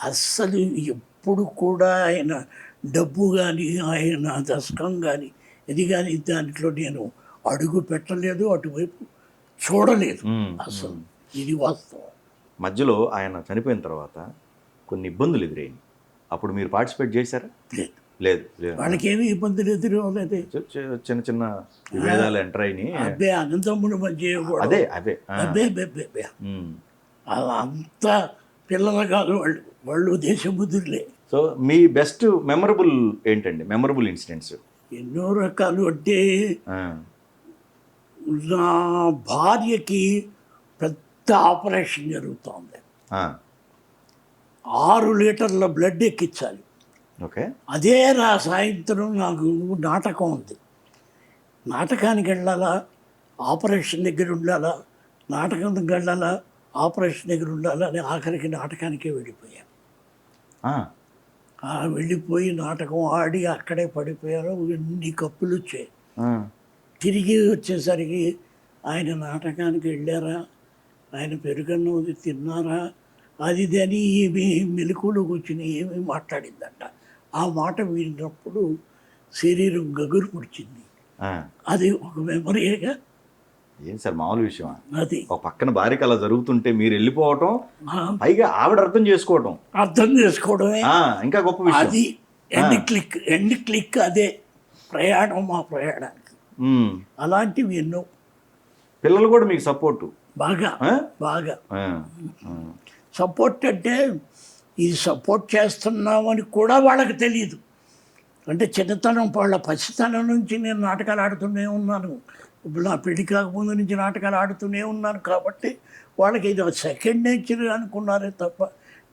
అస్సలు ఎప్పుడు కూడా ఆయన డబ్బు కానీ ఆయన దశకం కానీ ఇది కానీ దాంట్లో నేను అడుగు పెట్టలేదు, అటువైపు చూడలేదు అసలు. ఇది వాస్తవం. మధ్యలో ఆయన చనిపోయిన తర్వాత కొన్ని ఇబ్బందులు ఎదురైనాయి. అప్పుడు మీరు పార్టిసిపేట్ చేశారా? లేదు లేదు లేదు. వాళ్ళకి ఏమి ఇబ్బందులు ఎదురవ్వలేదు. చిన్న చిన్న విభేదాలు ఎంటర్ అయినాయి. అబ్బే అనంతమ్ముల మధ్య అదే అదే అబ్బే అబ్బే అలా అంతా పిల్లలు కాదు, వాళ్ళు దేశబుద్ధులే. సో మీ బెస్ట్ మెమరబుల్ ఏంటండి, మెమరబుల్ ఇన్సిడెంట్స్? ఎన్నో రకాలు. అంటే నా భార్యకి పెద్ద ఆపరేషన్ జరుగుతోంది. 6 లీటర్ల బ్లడ్ ఎక్కించాలి. ఓకే. అదే సాయంత్రం నాకు నాటకం ఉంది. నాటకానికి వెళ్ళాలా, ఆపరేషన్ దగ్గర ఉండాలా, నాటకానికి వెళ్ళాలా, ఆపరేషన్ దగ్గర ఉండాలా అని ఆఖరికి నాటకానికే వెళ్ళిపోయాను. వెళ్ళిపోయి నాటకం ఆడి అక్కడే పడిపోయారు. ఎన్ని కప్పులు వచ్చాయి. తిరిగి వచ్చేసరికి ఆయన నాటకానికి వెళ్ళారా, ఆయన పెరుగన్నది తిన్నారా, అది అని ఏమి మెలకువలో కూర్చుని ఏమి మాట్లాడిందంట. ఆ మాట విన్నప్పుడు శరీరం గగురు పుడిచింది. అది ఒక మెమరీగా. ఏం సార్ మామూలు విషయం అది. ఒక పక్కన భార్యకి అలా జరుగుతుంటే మీరు వెళ్ళిపోవటం, పైగా ఆవిడ అర్థం చేసుకోవడమే ఇంకా గొప్ప విషయం. అది ఎండ్ క్లిక్ అదే ప్రయాణం, మా ప్రయాణానికి. అలాంటివి ఎన్నో. పిల్లలు కూడా మీకు సపోర్టు బాగా బాగా సపోర్ట్. అంటే ఇది సపోర్ట్ చేస్తున్నామని కూడా వాళ్ళకి తెలియదు. అంటే చిన్నతనం, వాళ్ళ పసితనం నుంచి నేను నాటకాలు ఆడుతూనే ఉన్నాను. ఇప్పుడు నా పెళ్లి కాకముందు నుంచి నాటకాలు ఆడుతూనే ఉన్నాను. కాబట్టి వాళ్ళకి ఇది సెకండ్ నేచర్ అనుకున్నారే తప్ప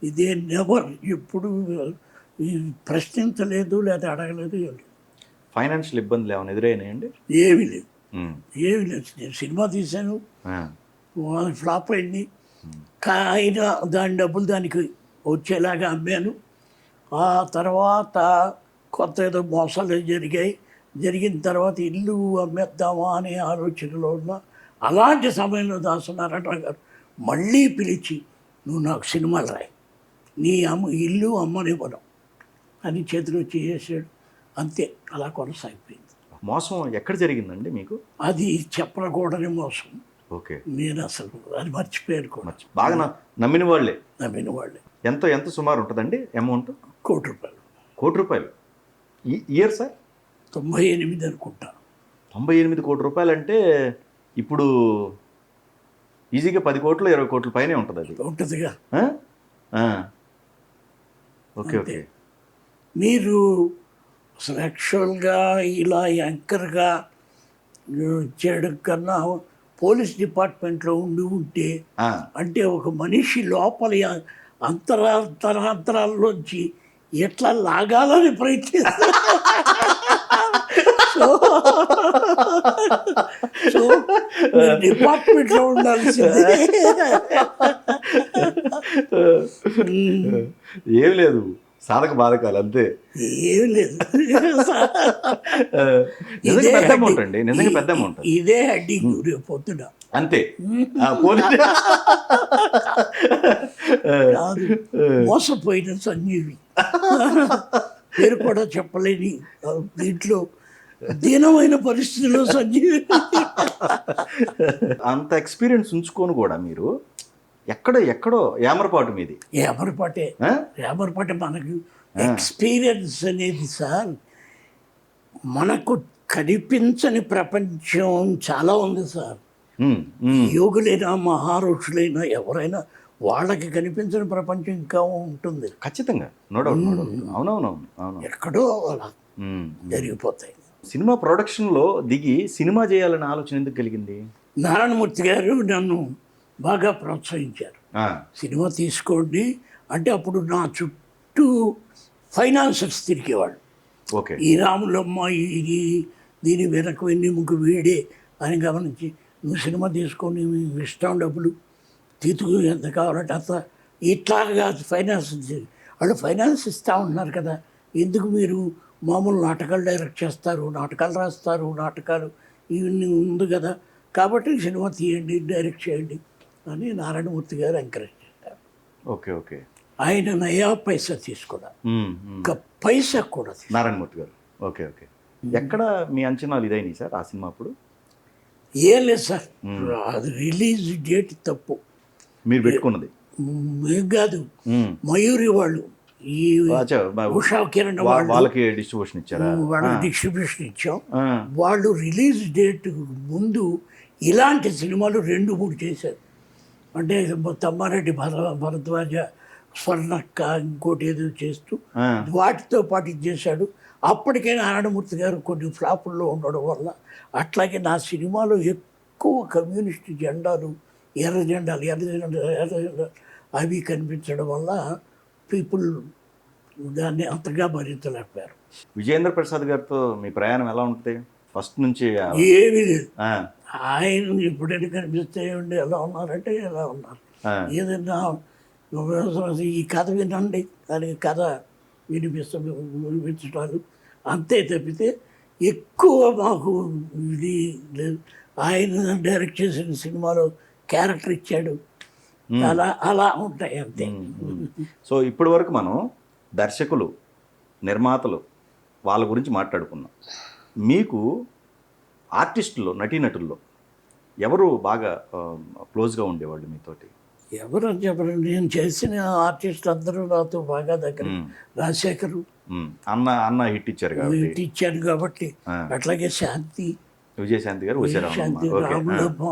ఇదే నెవర్ ఎప్పుడు ప్రశ్నించలేదు లేదా అడగలేదు. ఏమి లేదు. ఫైనాన్షియల్ ఇబ్బందులు ఏమైనా ఎదురైనాయండి? ఏమీ లేదు, ఏమీ లేదు. నేను సినిమా తీశాను, ఫ్లాప్ అయింది. ఆయన దాని డబ్బులు దానికి వచ్చేలాగా అమ్మాను. ఆ తర్వాత కొత్త ఏదో మోసాలు జరిగిన తర్వాత ఇల్లు అమ్మేద్దామా అనే ఆలోచనలో ఉన్న అలాంటి సమయంలో దాసనారాయణ గారు మళ్ళీ పిలిచి, నువ్వు నాకు సినిమాలు రాయి, నీ ఇల్లు అమ్మనివ్వడం అని చేతిలో చేసాడు. అంతే, అలా కొనసాగిపోయింది. మోసం ఎక్కడ జరిగిందండి మీకు? అది చెప్పకూడని మోసం. ఓకే. నేను అసలు అది మర్చిపోయాను కూడా. బాగా నమ్మిన వాళ్ళే. ఎంత సుమారు ఉంటుందండి అమౌంట్? ₹1 కోటి. Year sir? 98 అనుకుంటా. 98 కోట్ల రూపాయలు అంటే ఇప్పుడు ఈజీగా 10 కోట్లు 20 కోట్ల పైనే ఉంటుంది. అది ఉంటుందిగా. Okay okay. మీరు అసలు యాక్చువల్గా ఇలా యాంకర్గా చేయడం కన్నా పోలీస్ డిపార్ట్మెంట్లో ఉంటే అంటే ఒక మనిషి లోపలి అంతరాంతరాల్లోంచి ఎట్లా లాగాలని ప్రయత్నిస్తారు. సో డిపార్ట్మెంట్లో ఉండాల్సింది. ఏం లేదు, సాధక బాధకాలు అంతే. ఏం లేదు. నిజంగా పెద్ద అమౌంట్ అండి, నిజంగా పెద్ద అమౌంట్. ఇదే హెడ్డింగ్ రేపు పొద్దున. అంతే. పోనీ కాదు, మోసపోయిన సంజీవి పేరు కూడా చెప్పలేని దీంట్లో దీనమైన పరిస్థితుల్లో సంజీవి. అంత ఎక్స్పీరియన్స్ ఉంచుకొని కూడా మీరు ఎక్కడో ఏమరపాటు మీది. ఏమరపాటే మనకు ఎక్స్పీరియన్స్ అనేది సార్. మనకు కనిపించని ప్రపంచం చాలా ఉంది సార్. యోగులైనా మహారుషులైనా ఎవరైనా వాళ్ళకి కనిపించిన ప్రపంచం ఇంకా ఉంటుంది. ఖచ్చితంగా, నో డౌట్, నో డౌట్. అవునవును. ఎక్కడో అలా జరిగిపోతాయి. సినిమా ప్రొడక్షన్లో దిగి సినిమా చేయాలనే ఆలోచన ఎందుకు కలిగింది? నారాయణమూర్తి గారు నన్ను బాగా ప్రోత్సహించారు. సినిమా తీసుకోండి అంటే అప్పుడు నా చుట్టూ ఫైనాన్సర్స్ తిరిగేవాళ్ళు. ఓకే, ఈ రాములమ్మ ఇది దీని వెనక వెన్నెముక వీడే అని గమనించి, నువ్వు సినిమా తీసుకొని ఇష్టం డబ్బులు తీతుకు ఎంత కావాలంటే అంత ఇట్లాగా ఫైనాన్స్ వాళ్ళు ఫైనాన్స్ ఇస్తూ ఉంటున్నారు కదా, ఎందుకు మీరు మామూలు నాటకాలు డైరెక్ట్ చేస్తారు, నాటకాలు రాస్తారు, నాటకాలు ఇవన్నీ ఉంది కదా, కాబట్టి సినిమా తీయండి, డైరెక్ట్ చేయండి అని నారాయణమూర్తి గారు ఎంకరేజ్ చేశారు. ఓకే. ఆయన నయా పైసా తీసుకున్నారు, ఒక పైసా కూడా. నారాయణమూర్తి గారు. ఓకే. ఎక్కడ మీ అంచనాలు ఇదైనాయి సార్ ఆ సినిమా అప్పుడు? ఏం లేదు సార్, అది రిలీజ్ డేట్ తప్పు మీరు పెట్టుకున్నది. ఏం కాదు, మయూరి వాళ్ళు ఈ ఉషా కిరణ్ వాళ్ళకి డిస్ట్రిబ్యూషన్ ఇచ్చారా? వాళ్ళకి డిస్ట్రిబ్యూషన్ ఇచ్చాం. వాళ్ళు రిలీజ్ డేట్ ముందు ఇలాంటి సినిమాలు 2-3 చేశారు. అంటే తమ్మారెడ్డి భరద్వాజ, స్వర్ణక్క, ఇంకోటి ఏదో చేస్తూ వాటితో పాటు చేశాడు. అప్పటికే నారాయణమూర్తి గారు కొన్ని ఫ్లాపుల్లో ఉండడం వల్ల, అట్లాగే నా సినిమాలో ఎక్కువ కమ్యూనిస్ట్ జెండాలు, ఎర్ర జెండాలు అవి కనిపించడం వల్ల పీపుల్ దాన్ని అంతగా భరించలేకపోయారు. విజయేంద్ర ప్రసాద్ గారితో మీ ప్రయాణం ఎలా ఉంటుంది ఫస్ట్ నుంచి? ఏమీ లేదు, ఆయన ఎప్పుడైనా కనిపిస్తే ఎలా ఉన్నారంటే ఎలా ఉన్నారు. ఏదైనా ఈ కథ వినండి దానికి కథ వినిపించడాలు అంతే తప్పితే ఎక్కువ మాకు ఇది లేదు. ఆయన డైరెక్ట్ చేసిన సినిమాలో క్యారెక్టర్ ఇచ్చాడు, అలా ఉంటాయి అంతే. సో ఇప్పటి వరకు మనం దర్శకులు, నిర్మాతలు వాళ్ళ గురించి మాట్లాడుకున్నాం. మీకు ఆర్టిస్టుల్లో, నటీనటుల్లో ఎవరు బాగా క్లోజ్గా ఉండేవాళ్ళు మీతోటి? ఎవరు చెప్పరు, నేను చేసిన ఆర్టిస్టులు అందరూ నాతో బాగా దగ్గర. రాజశేఖరు అన్న హిట్ ఇచ్చారు కాబట్టి అట్లాగే శాంతి, విజయశాంతి గారు, శాంతి, రాములమ్మ,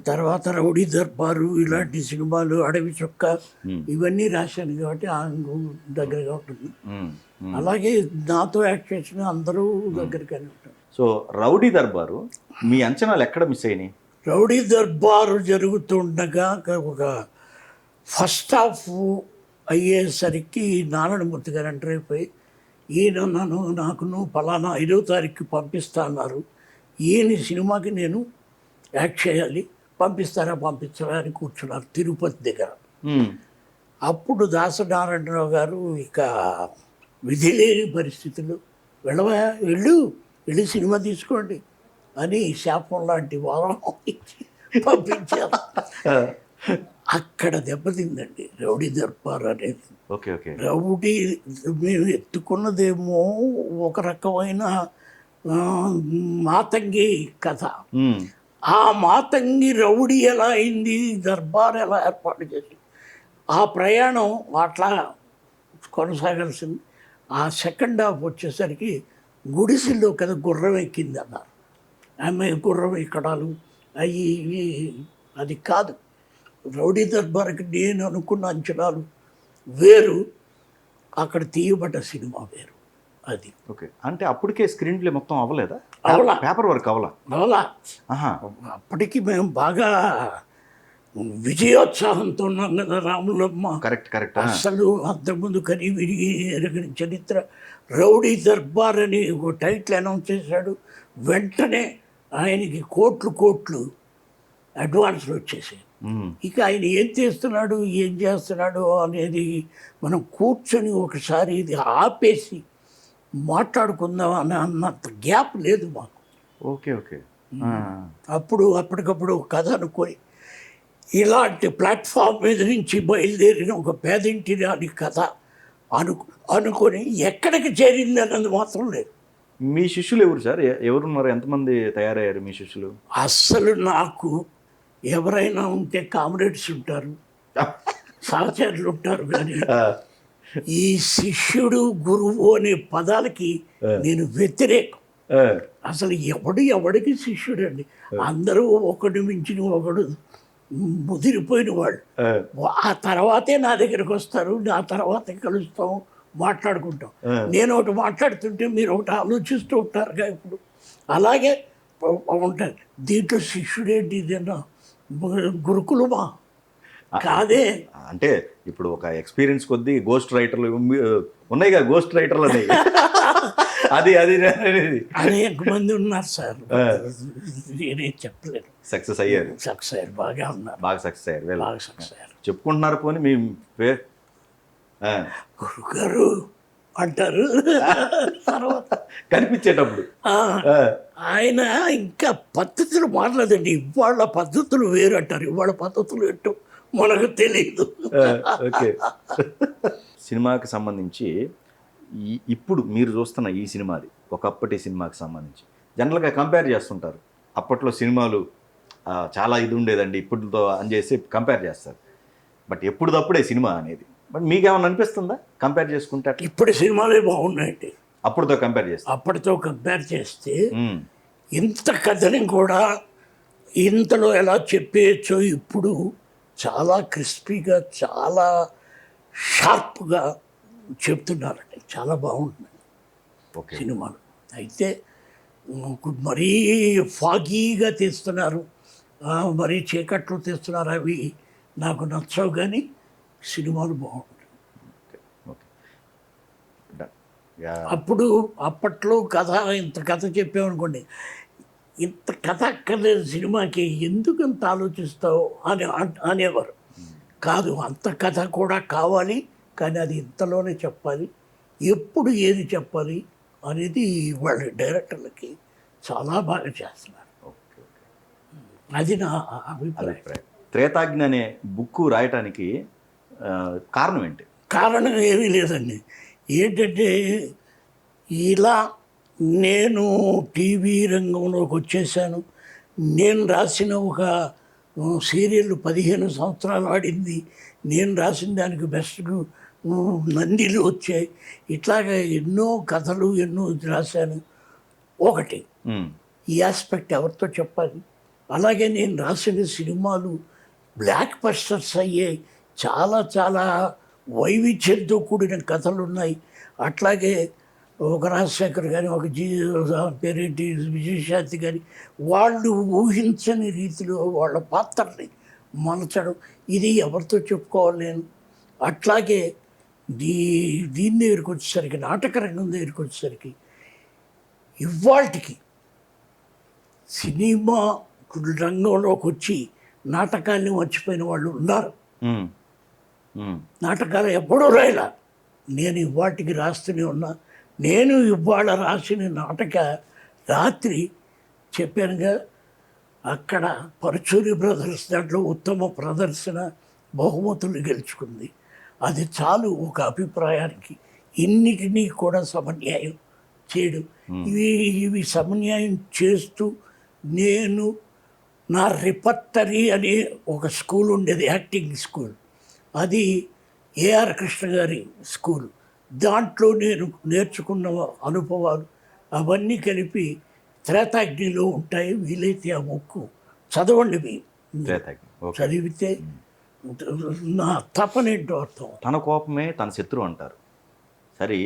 తర్వాత రౌడీ దర్బారు, ఇలాంటి సినిమాలు, అడవి చొక్క, ఇవన్నీ రాశాను కాబట్టి దగ్గరగా ఉంటుంది. అలాగే నాతో యాక్ట్ చేసిన అందరూ దగ్గరగానే ఉంటారు. సో రౌడీ దర్బారు మీ అంచనాలు ఎక్కడ మిస్ అయినాయి? రౌడీ దర్బారు జరుగుతుండగా ఒక ఫస్ట్ హాఫ్ అయ్యేసరికి నారాయణమూర్తి గారు ఎంటర్ అయిపోయి, ఈయన నాకు ఫలానా 5వ తారీఖుకి పంపిస్తా అన్నారు, ఈయన సినిమాకి నేను యాక్ట్ చేయాలి, పంపిస్తారా పంపించరా అని కూర్చున్నారు తిరుపతి దగ్గర. అప్పుడు దాసనారాయణరావు గారు ఇక విధి లేని పరిస్థితులు, వెళ్ళి సినిమా తీసుకోండి అని శాపం లాంటి వారం పంపించారు. అక్కడ దెబ్బతిందండి రౌడీ దర్బార్ అనేది. రౌడీ మేము ఎత్తుకున్నదేమో ఒక రకమైన మాతంగి కథ. ఆ మాతంగి రౌడీ ఎలా అయింది, దర్బార్ ఎలా ఏర్పాటు చేసి ఆ ప్రయాణం అట్లా కొనసాగాల్సింది. ఆ సెకండ్ హాఫ్ వచ్చేసరికి గుడిసెల్లో కదా గుర్రం ఎక్కింది అన్నారు. ఆమె గుర్రం ఎక్కడాలు అవి అది కాదు. రౌడీ దర్బార్కి నేను అనుకున్న అంచనాలు వేరు, అక్కడ తీయబడ్డ సినిమా వేరు. అది ఓకే. అంటే అప్పటికే స్క్రీన్ ప్లే మొత్తం అవ్వలేదా? అవలా, పేపర్ వర్క్ అవలా. అప్పటికి మేము బాగా విజయోత్సాహంతో ఉన్నాం కదా రాములమ్మ. Correct correct. అసలు అంతకుముందు కని విరిగి ఎరగని చరిత్ర. రౌడీ దర్బార్ అని ఒక టైటిల్ అనౌన్స్ చేశాడు. వెంటనే ఆయనకి కోట్లు అడ్వాన్స్లు వచ్చేసాయి. ఇక ఆయన ఏం చేస్తున్నాడు ఏం చేస్తున్నాడు అనేది మనం కూర్చొని ఒకసారి ఇది ఆపేసి మాట్లాడుకుందాం అని అన్నంత గ్యాప్ లేదు మాకు. Okay okay. అప్పటికప్పుడు ఒక కథ అనుకొని ఇలాంటి ప్లాట్ఫామ్ మీద నుంచి బయలుదేరిన ఒక పేదింటి రాని కథ అనుకొని ఎక్కడికి చేరింది అన్నది మాత్రం లేదు. మీ శిష్యులు ఎవరు సార్? ఎవరున్నారు? ఎంతమంది తయారయ్యారు మీ శిష్యులు? అస్సలు నాకు ఎవరైనా ఉంటే కామ్రేడ్స్ ఉంటారు, సహచరులు ఉంటారు, కానీ ఈ శిష్యుడు గురువు అనే పదాలకి నేను వ్యతిరేకం. అసలు ఎవడికి శిష్యుడు అండి? అందరూ ఒకటి మించిన ఒకడు ముదిరిపోయిన వాళ్ళు. ఆ తర్వాతే నా దగ్గరికి వస్తారు, నా తర్వాతే కలుస్తాం, మాట్లాడుకుంటాం. నేను ఒకటి మాట్లాడుతుంటే మీరు ఒకటి ఆలోచిస్తూ ఉంటారుగా. ఇప్పుడు అలాగే ఉంటారు. దీంట్లో శిష్యుడేంటి? ఇదేనా గురుకులమా? కాదే. అంటే ఇప్పుడు ఒక ఎక్స్పీరియన్స్ కొద్దీ గోస్ట్ రైటర్లు ఉన్నాయి కదా, గోస్ట్ రైటర్లు అనేవి అది అనేక మంది ఉన్నారు సార్. నేనేం చెప్పలేను. సక్సెస్ అయ్యారు. సక్సెస్ అయ్యారు, బాగా ఉన్నారు, బాగా సక్సెస్ అయ్యారు. బాగా సక్సెస్ అయ్యారు. చెప్పుకుంటున్నారు పోనీ మీ పేరు గురుగారు అంటారు తర్వాత కనిపించేటప్పుడు. ఆయన ఇంకా పద్ధతులు మారలేదండి. ఇవాళ పద్ధతులు వేరు అంటారు, ఇవాళ పద్ధతులు ఏంటో మనకు తెలియదు. ఓకే. సినిమాకి సంబంధించి ఇప్పుడు మీరు చూస్తున్న ఈ సినిమాది ఒకప్పటి సినిమాకి సంబంధించి జనరల్గా కంపేర్ చేస్తుంటారు. అప్పట్లో సినిమాలు చాలా ఇది ఉండేదండి ఇప్పటితో అని చేసి కంపేర్ చేస్తారు. బట్ ఎప్పుడుదప్పుడే సినిమా అనేది. బట్ మీకేమన్నా అనిపిస్తుందా కంపేర్ చేసుకుంటే? ఇప్పుడు సినిమాలే బాగున్నాయండి అప్పటితో కంపేర్ చేస్తే. అప్పటితో కంపేర్ చేస్తే ఇంత కథని కూడా ఇంతలో ఎలా చెప్పేయచ్చో ఇప్పుడు చాలా క్రిస్పీగా, చాలా షార్ప్గా చెప్తున్నారండి. చాలా బాగుంటుంది సినిమాలు. అయితే మరీ ఫాగీగా తీస్తున్నారు, మరీ చీకట్లు తీస్తున్నారు, అవి నాకు నచ్చవు. కానీ సినిమాలు బాగుంటాయి. అప్పట్లో కథ ఇంత కథ చెప్పామనుకోండి, ఇంత కథ అక్కర్లేదు సినిమాకి, ఎందుకు అంత ఆలోచిస్తావు అని అనేవారు. కాదు, అంత కథ కూడా కావాలి, కానీ అది ఇంతలోనే చెప్పాలి, ఎప్పుడు ఏది చెప్పాలి అనేది వాళ్ళ డైరెక్టర్లకి చాలా బాగా చేస్తున్నారు. అది నా అభిప్రాయం. త్రేతాజ్ఞ అనే బుక్ రాయటానికి కారణం ఏంటి? కారణం ఏమీ లేదండి. ఏంటంటే ఇలా నేను టీవీ రంగంలోకి వచ్చేసాను. నేను రాసిన ఒక సీరియల్ 15 సంవత్సరాలు ఆడింది. నేను రాసిన దానికి బెస్ట్ నందిలు వచ్చాయి. ఇట్లాగా ఎన్నో కథలు ఎన్నో రాశాను. ఒకటి ఈ ఆస్పెక్ట్ ఎవరితో చెప్పాలి. అలాగే నేను రాసిన సినిమాలు బ్లాక్ బస్టర్స్ అయ్యాయి. చాలా చాలా వైవిధ్యంతో కూడిన కథలు ఉన్నాయి. అట్లాగే ఒక రాజశేఖర్ కానీ, ఒక పేరేంటి విజయశాంతి కానీ, వాళ్ళు ఊహించని రీతిలో వాళ్ళ పాత్రని మలచడం, ఇది ఎవరితో చెప్పుకోవాలి నేను. అట్లాగే దీని దగ్గరికి వచ్చేసరికి, నాటక రంగం దగ్గరికి వచ్చేసరికి, ఇవాళకి సినిమా రంగంలోకి వచ్చి నాటకాన్ని మర్చిపోయిన వాళ్ళు ఉన్నారు. నాటకాలు ఎప్పుడూ రాయలా. నేను ఇవాటికి రాస్తూనే ఉన్నా. నేను ఇవాళ రాసిన నాటక రాత్రి చెప్పానుగా, అక్కడ పరుచూరి బ్రదర్స్ దాంట్లో ఉత్తమ ప్రదర్శన బహుమతులు గెలుచుకుంది. అది చాలు ఒక అభిప్రాయానికి. ఇన్నిటినీ కూడా సమన్యాయం చేయడం, ఇవి సమన్యాయం చేస్తూ నేను నా రిపర్టరీ అనే ఒక స్కూల్ ఉండేది, యాక్టింగ్ స్కూల్. అది ఏఆర్ కృష్ణ గారి స్కూల్. దాంట్లో నేను నేర్చుకున్న అనుభవాలు అవన్నీ కలిపి త్రేతాగ్నిలో ఉంటాయి. వీలైతే ఆ బుక్కు చదవండి. చదివితే నా తపనేంటో అర్థం. తన కోపమే తన శత్రువు అంటారు. సరే,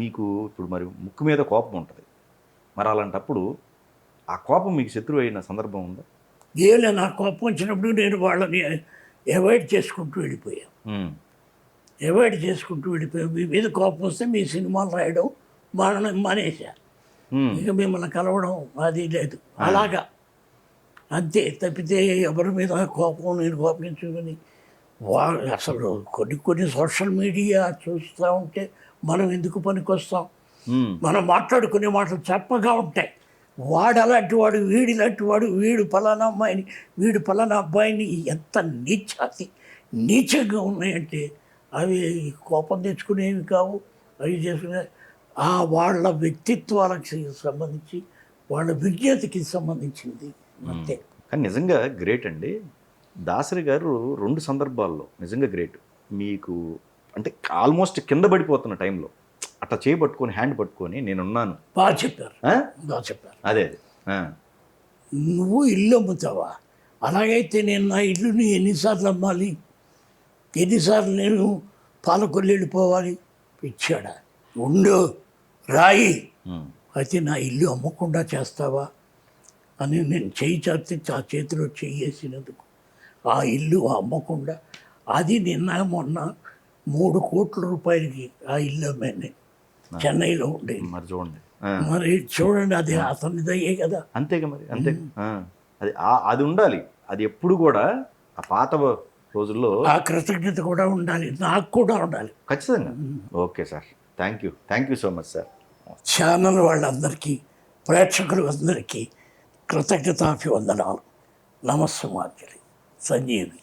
మీకు ఇప్పుడు మరి ముక్కు మీద కోపం ఉంటుంది. మరి అలాంటప్పుడు ఆ కోపం మీకు శత్రువు అయిన సందర్భం ఉందా? ఏలే నాకు కోపం వచ్చినప్పుడు నేను వాళ్ళని అవాయిడ్ చేసుకుంటూ వెళ్ళిపోయాను. ఉమ్, అవాయిడ్ చేసుకుంటూ వెళ్ళిపోయాను. మీ మీద కోపం వస్తే మీ సినిమాలు రాయడం మానేశారు. ఉమ్, ఇక మిమ్మల్ని కలవడం అది లేదు. అలాగా అంతే తప్పితే ఎవరి మీద కోపం నేను కోపించుకొని అసలు కొన్ని సోషల్ మీడియా చూస్తూ ఉంటే మనం ఎందుకు పనికొస్తాం? ఉమ్, మనం మాట్లాడుకునే మాటలు చెప్పగా ఉంటాయి. వాడు అలాంటి వాడు, వీడు ఇలాంటి వాడు, వీడు ఫలానా అమ్మాయిని, వీడు ఫలానా అబ్బాయిని, ఎంత నీచంగా ఉన్నాయంటే అవి కోపం తెచ్చుకునేవి కావు. అవి చేసుకునే వాళ్ళ వ్యక్తిత్వాలకు సంబంధించి, వాళ్ళ విజ్ఞతకి సంబంధించింది అంతే. కానీ నిజంగా గ్రేట్ అండి. దాసరి గారు 2 సందర్భాల్లో నిజంగా గ్రేట్. మీకు అంటే ఆల్మోస్ట్ కింద పడిపోతున్న టైంలో అట్లా చేయబట్టుకొని హ్యాండ్ పట్టుకొని నేనున్నాను. బాగా చెప్పారు, ఆ? బాగా చెప్పారు. అదే ఆ. నువ్వు ఇల్లు అమ్ముతావా? అలాగైతే నేను నా ఇల్లుని ఎన్నిసార్లు అమ్మాలి? ఎన్నిసార్లు నేను పాలకొల్లు వెళ్ళిపోవాలి? ఇచ్చాడా? ఉండు రాయి, ఉమ్, అయితే నా ఇల్లు అమ్మకుండా చేస్తావా అని నేను చేయి చాపితే ఆ చేతిలో చెయ్యేసినందుకు ఆ ఇల్లు అమ్మకుండా, అది నిన్న మొన్న 3 కోట్ల రూపాయలకి ఆ ఇల్లు అమ్మాను నేను, చెన్నైలో ఉండేది. మరి చూడండి. ఆ. మరి చూడండి, అది అతనిదయ్యే కదా. అంతేగా మరి అంతే. ఆ. అది అది ఉండాలి. అది ఎప్పుడు కూడా ఆ పాత రోజుల్లో ఆ కృతజ్ఞత కూడా ఉండాలి, నాకు కూడా ఉండాలి. ఖచ్చితంగా. Okay sir, thank you so much sir. Channel వాళ్ళందరికీ, ప్రేక్షకులు అందరికీ కృతజ్ఞతాభివందనాలు. నమస్సుమాంజలి. సంజీవి.